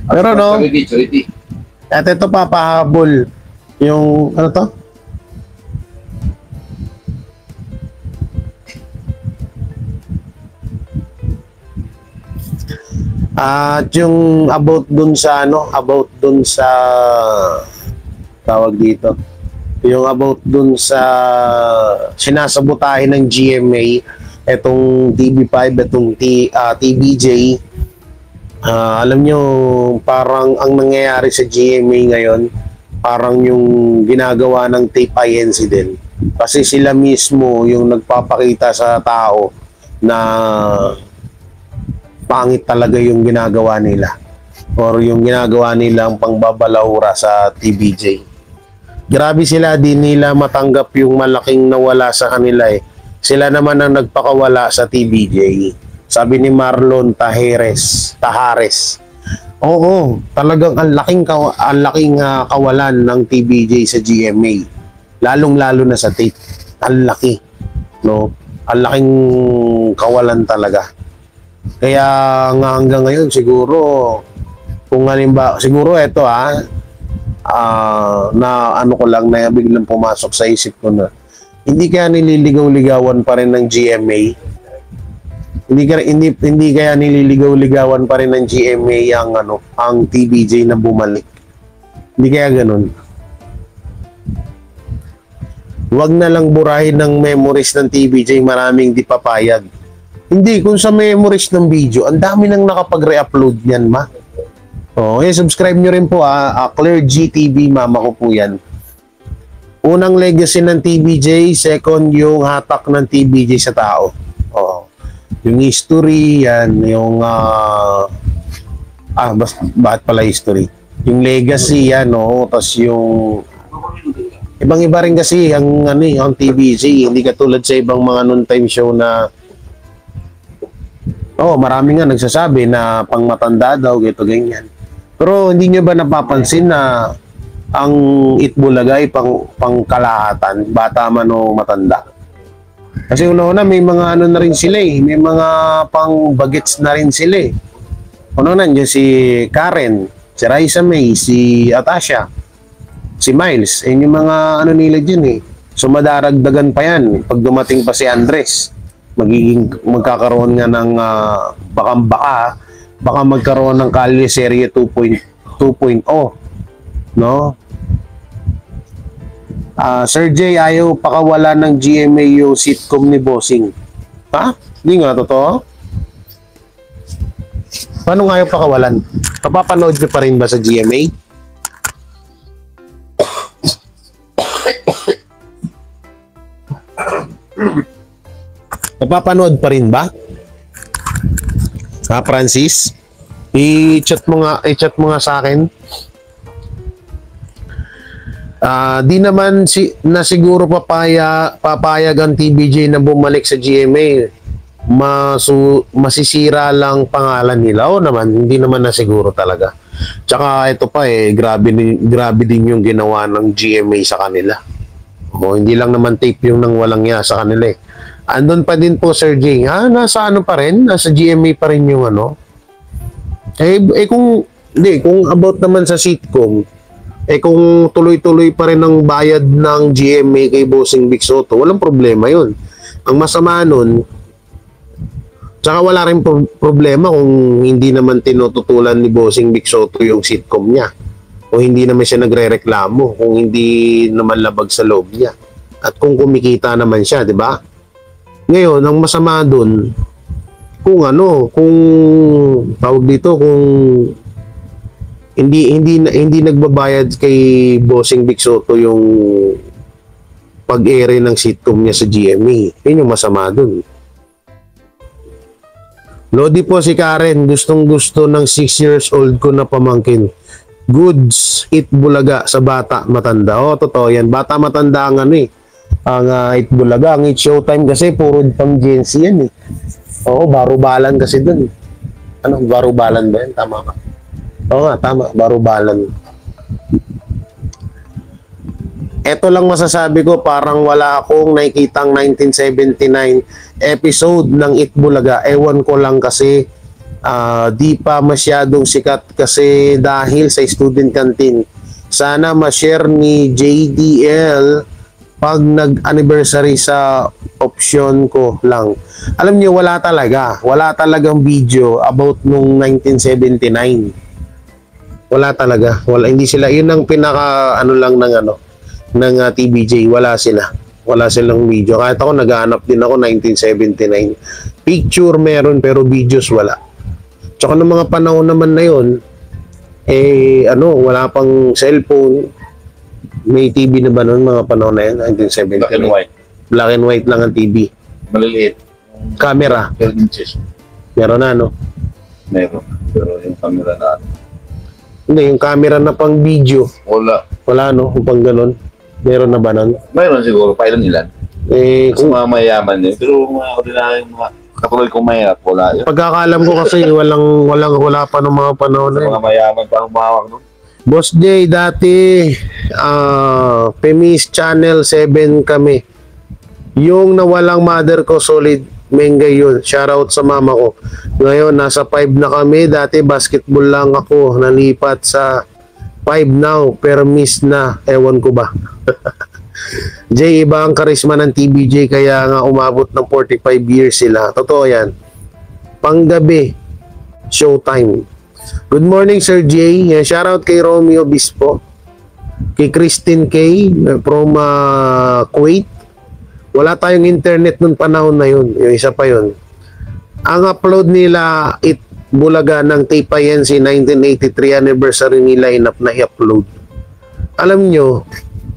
Pero no, at ito papahabol yung ano to? At yung about dun sa tawag dito, yung about dun sa sinasabutahin ng GMA, etong TV5, etong TBJ. Alam nyo, parang ang nangyayari sa GMA ngayon, parang yung ginagawa ng tape INC din. Kasi sila mismo yung nagpapakita sa tao na pangit talaga yung ginagawa nila. Or yung ginagawa nilang pangbabalahura sa TBJ. Grabe sila, di nila matanggap yung malaking nawala sa kanila eh. Sila naman ang nagpakawala sa TBJ. Sabi ni Marlon Tahares. Oo, talagang ang laking kawalan ng TBJ sa GMA. Lalong-lalo na sa tape. Ang laki, no? Ang laking kawalan talaga. Kaya nga hanggang ngayon siguro kung halimbawa, siguro ito na ano ko lang na biglang pumasok sa isip ko na hindi kaya nililigaw-ligawan pa rin ng GMA. Hindi kaya nililigaw-ligawan pa rin ng GMA ang TBJ na bumalik. Hindi kaya ganun. Huwag na lang burahin ng memories ng TBJ, maraming di papayag. Hindi, kung sa memories ng video, ang dami nang nakapag-re-upload niyan, ma. Okay, subscribe nyo rin po Clear GTV, mama ko po yan. Unang legacy ng TBJ, second yung hatak ng TBJ sa tao. Oo. Yung history, yan, yung bakit pala history? Yung legacy, yan, no? Tapos yung ibang-iba rin kasi ang TBJ, hindi katulad sa ibang mga noon-time show na marami nga nagsasabi na pang matanda daw, gito ganyan. Pero hindi nyo ba napapansin na ang Itbulaga ay pang kalahatan, bata man o matanda? Kasi una-una may mga ano na rin sila may mga pang bagets na rin sila Una nandiyan si Karen, si Raisa May, si Atasha, si Miles, yung mga ano nila dyan So madaragdagan pa yan pag dumating pa si Andres. Magkakaroon nga ng baka magkaroon ng Kalye Serye 2.0, no? Sir J, ayaw pakawala ng GMA yung sitcom ni Bossing. Ha? Hindi nga totoo? Paano nga ayaw pakawalan? Papapanood nyo pa rin ba sa GMA? Napapanood pa rin ba? Francis? I-chat mo nga sa akin. Di naman na siguro papayag ang TBJ na bumalik sa GMA. Masisira lang pangalan nila. Hindi naman na siguro talaga. Tsaka ito pa grabe din yung ginawa ng GMA sa kanila. Hindi lang naman tape yung nang walang ya sa kanila Andun pa din po, Sir Jing. Nasa ano pa rin? Nasa GMA pa rin yung ano? Kung about naman sa sitcom, kung tuloy-tuloy pa rin ang bayad ng GMA kay Bossing Vic Soto, walang problema yun. Ang masama nun, tsaka wala rin problema kung hindi naman tinututulan ni Bossing Vic Soto yung sitcom niya. O hindi naman siya nagre-reklamo, kung hindi naman labag sa loob niya. At kung kumikita naman siya, di ba? Ngayon, ang masama dun, kung tawag dito, kung hindi nagbabayad kay Bossing Vic Soto yung pag-ere ng sitcom niya sa GMA. Yun yung masama dun. Lodi po si Karen, gustong-gusto ng 6 years old ko na pamangkin. Goods, Itbulaga sa bata, matanda. Totoo yan. Bata, matanda ang ang Itbulaga, ang It's Showtime kasi puro pang Gen Z yan barubalan kasi dun. Barubalan ba yan? Tama ka? Oo nga, tama. Barubalan. Ito lang masasabi ko, parang wala akong nakikitang 1979 episode ng Itbulaga. Ewan ko lang kasi di pa masyadong sikat kasi dahil sa student canteen. Sana ma-share ni JDL pag nag-anniversary sa option ko lang. Alam niyo, wala talagang video about nung 1979. Wala talaga. Hindi sila, yun ang pinaka lang ng TBJ. Wala silang video. Kahit ako naghahanap din ako 1979. Picture meron pero videos wala. Tsaka ng mga panahon naman na yun, wala pang cellphone. May TV na ba noon mga panahon na yun? 1970. Black and white. Black and white lang ang TV. Maliliit. Camera. 12 inches. Meron na, no? Meron. Pero yung camera na Hindi, yung camera na pang video. Wala. Wala, no? Kung pang ganun. Meron na ba nun? Mayroon siguro. Pa ilan. Kung mga mayaman din. Pero mga ordinary, mga katulad kong mahirap, wala yun. pagkakaalam ko kasi wala pa ng mga panahon na yun. Mga mayaman pa ang mahawak nun. Boss J, dati Pemis Channel 7 kami. Yung nawalang mother ko, solid Mengay yun. Shoutout sa mama ko. Ngayon, nasa 5 na kami. Dati basketball lang ako. Nalipat sa 5 now. Permis na. Ewan ko ba. Jay, iba ang karisma ng TBJ kaya nga umabot ng 45 years sila. Totoo yan. Panggabi. Showtime. Good morning, Sir Jay. Shoutout kay Romeo Bispo. Kay Christine K. From Kuwait. Wala tayong internet nung panahon na yun. Yung isa pa yun. Ang upload nila, Bulaga ng TPINC 1983 anniversary ni lineup na i-upload. Alam nyo,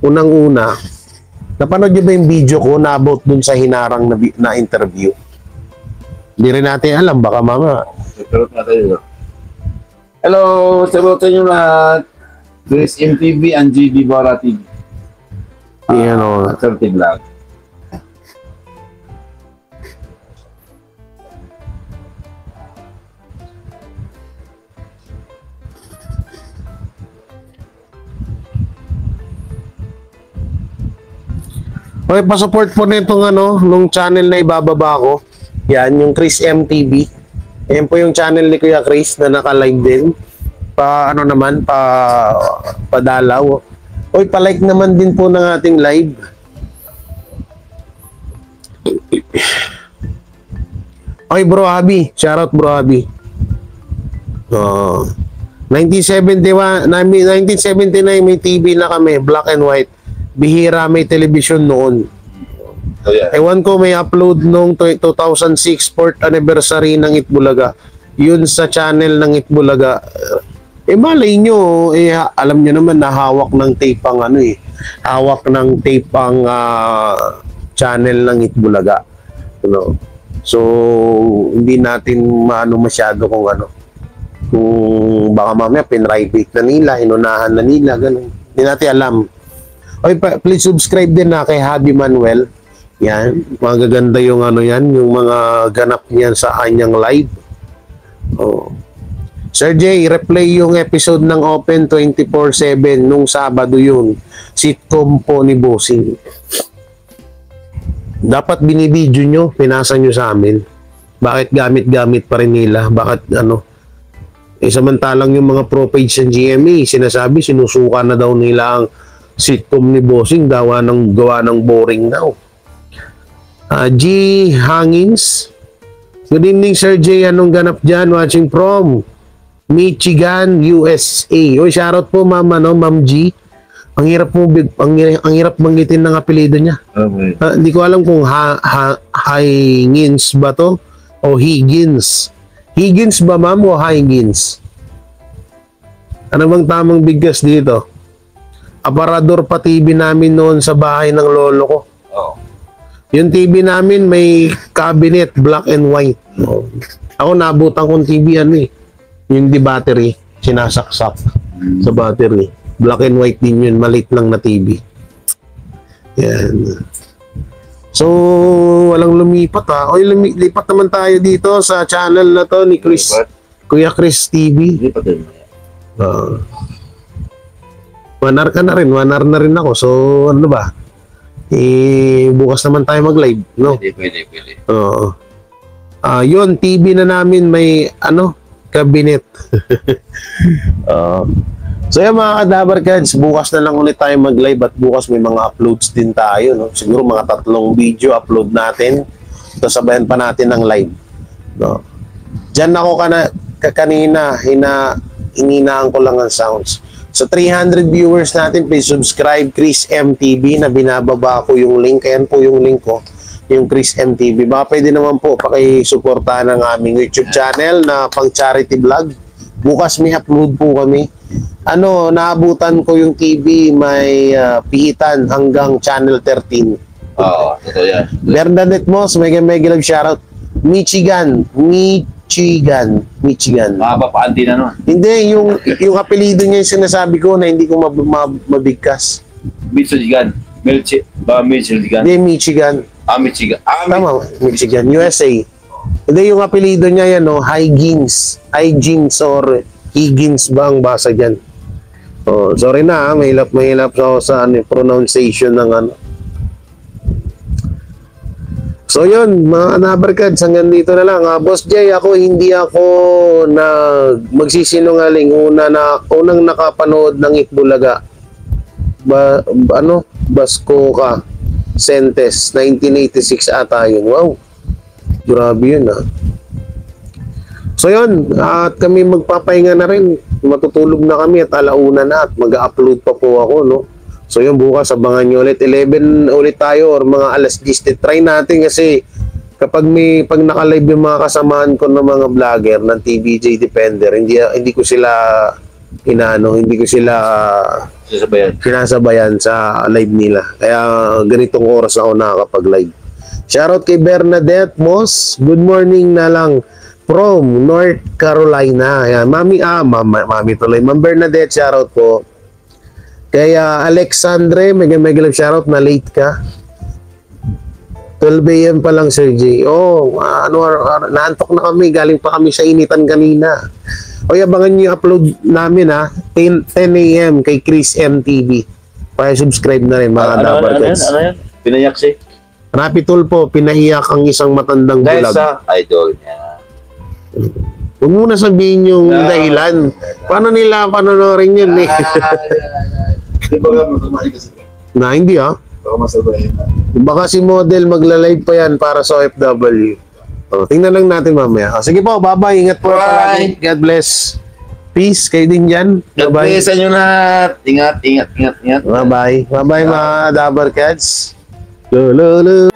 unang-una, napanood nyo ba yung video ko na about dun sa hinarang na interview? Hindi rin natin alam, baka mama. Hello, salutin nyo lahat. Chris MTV and GD Baratig. Yan o. 30 vlog. Okay, pa-support po nitong nung channel na ibababa ko. Yan, yung Chris MTV. Yan po yung channel ni Kuya Chris na naka-live din. Padalaw. Oy, pa-like naman din po ng ating live. Okay, Bro Abi. Shoutout, Bro Abi. 1979 may TV na kami, black and white. Bihira may television noon. Oh, yeah. Ewan ko, may upload nung 2006 4th anniversary ng Itbulaga. Yun sa channel ng Itbulaga. Malay nyo, alam nyo naman na hawak ng tape ang hawak ng tape ang channel ng Itbulaga. So, hindi natin masyado kung kung baka mamaya pinrivate na nila, inunahan na nila, ganun. Hindi natin alam. Okay, please subscribe din na kay Javi Manuel. Yan, magaganda yung yung mga ganap niyan sa kanyang live. Sir Jay, replay yung episode ng Open 24/7 nung Sabado yun. Sitcom po ni Bossing. Dapat binibidyo nyo, pinasa nyo sa amin. Bakit gamit-gamit pa rin nila? Bakit samantalang yung mga pro page ng GMA, sinasabi, sinusuka na daw nila ang sitcom ni Bossing, gawa ng boring daw. G. Hangins. Good evening, Sir Jay. Anong ganap dyan? Watching from Michigan, USA. Oy, shoutout po, Ma'am G. Ang hirap banggitin ng apelyido niya. Okay. Hindi ko alam kung Higgins ba to o Higgins. Higgins ba, ma'am, o Higgins? Ano bang tamang bigkas dito? Aparador pa TV namin noon sa bahay ng lolo ko. Oh. Yung TV namin may cabinet, black and white. Ako nabutan kong TV yung di battery, sinasaksak sa battery. Black and white din yun, maliit lang na TV. Yan. So, walang lumipat O, lipat naman tayo dito sa channel na to ni Chris. Kuya Chris TV. Lipat din. Wanar ka na rin, wanar na rin ako. So, ano ba? Bukas naman tayo mag-live, no? Pwede. Oo. Yun, TV na namin may, cabinet. So yan mga Kadabar Cards, bukas na lang ulit tayo mag-live at bukas may mga uploads din tayo, no? Siguro mga 3 video upload natin. Tapos sabayan pa natin ng live. No? Diyan ako kanina, hininaan ko lang ang sounds. So 300 viewers natin, please subscribe Chris MTV na binababa ko yung link. Ayan po yung link ko, yung Chris MTV. Baka pwede naman po pakisuportahan ng aming YouTube channel na pang charity vlog. Bukas may upload po kami. Naabutan ko yung TV, may pihitan hanggang channel 13. Oo, totoo yan. Bernadette Moss, may love shoutout. Michigan. Makapapaanti na nun. Hindi, yung apelido niya yung sinasabi ko na hindi ko mabigkas. Michigan. Michigan. Hindi, Michigan. Michigan. Tama, Michigan, USA. Hindi, yung apelido niya yan, Higgins. Higgins or Higgins ba ang basa dyan? Sorry na, mahilap ako sa pronunciation ng So yun, mga Kadabarkads, hanggang dito na lang. Boss Jay, hindi ako magsisinungaling. Unang nakapanood ng Itbulaga. Basko ka. Sentes, 1986 ata yun. Wow. Grabe yun So yun, at kami magpapahinga na rin. Matutulog na kami at alauna na at mag-upload pa po ako, no? So yun, bukas abangan nyo ulit. 11 ulit tayo or mga alas 10. Try natin kasi pag naka-live yung mga kasamaan ko ng mga vlogger ng TVJ Defender, hindi ko sila hindi ko sila Sasabayan. sinasabayan sa live nila. Kaya ganitong oras ako nakakapag-live. Shoutout kay Bernadette Moss. Good morning na lang from North Carolina. Ayan, mami tuloy. Ma'am Bernadette, shoutout po. Kaya Alexandre, mega love shoutout na late ka. 12 a.m. pa lang, Sir J. Naantok na kami. Galing pa kami sa initan kanina. O, abangan niyo yung upload namin, 10 a.m. kay Chris MTV. Subscribe na rin, mga Dabarkets. Ano yan? Pinayak si? Rapi Tulpo, pinaiyak ang isang matandang Dahil bulag. sa idol niya. Huwag mo na sabihin yung dahilan. Paano nila panonorin yun eh? Di ba nga magkumain kasi? Hindi Baka masabayin na. Baka si model magla-live pa yan para sa OFW. Tingnan lang natin mamaya. Sige po, bye-bye. Ingat po palagi. God bless. Peace. Kayo din dyan. God Bye-bye. bless sa inyo lahat. Ingat. Bye-bye. Bye-bye mga Dabarkets. Lulu.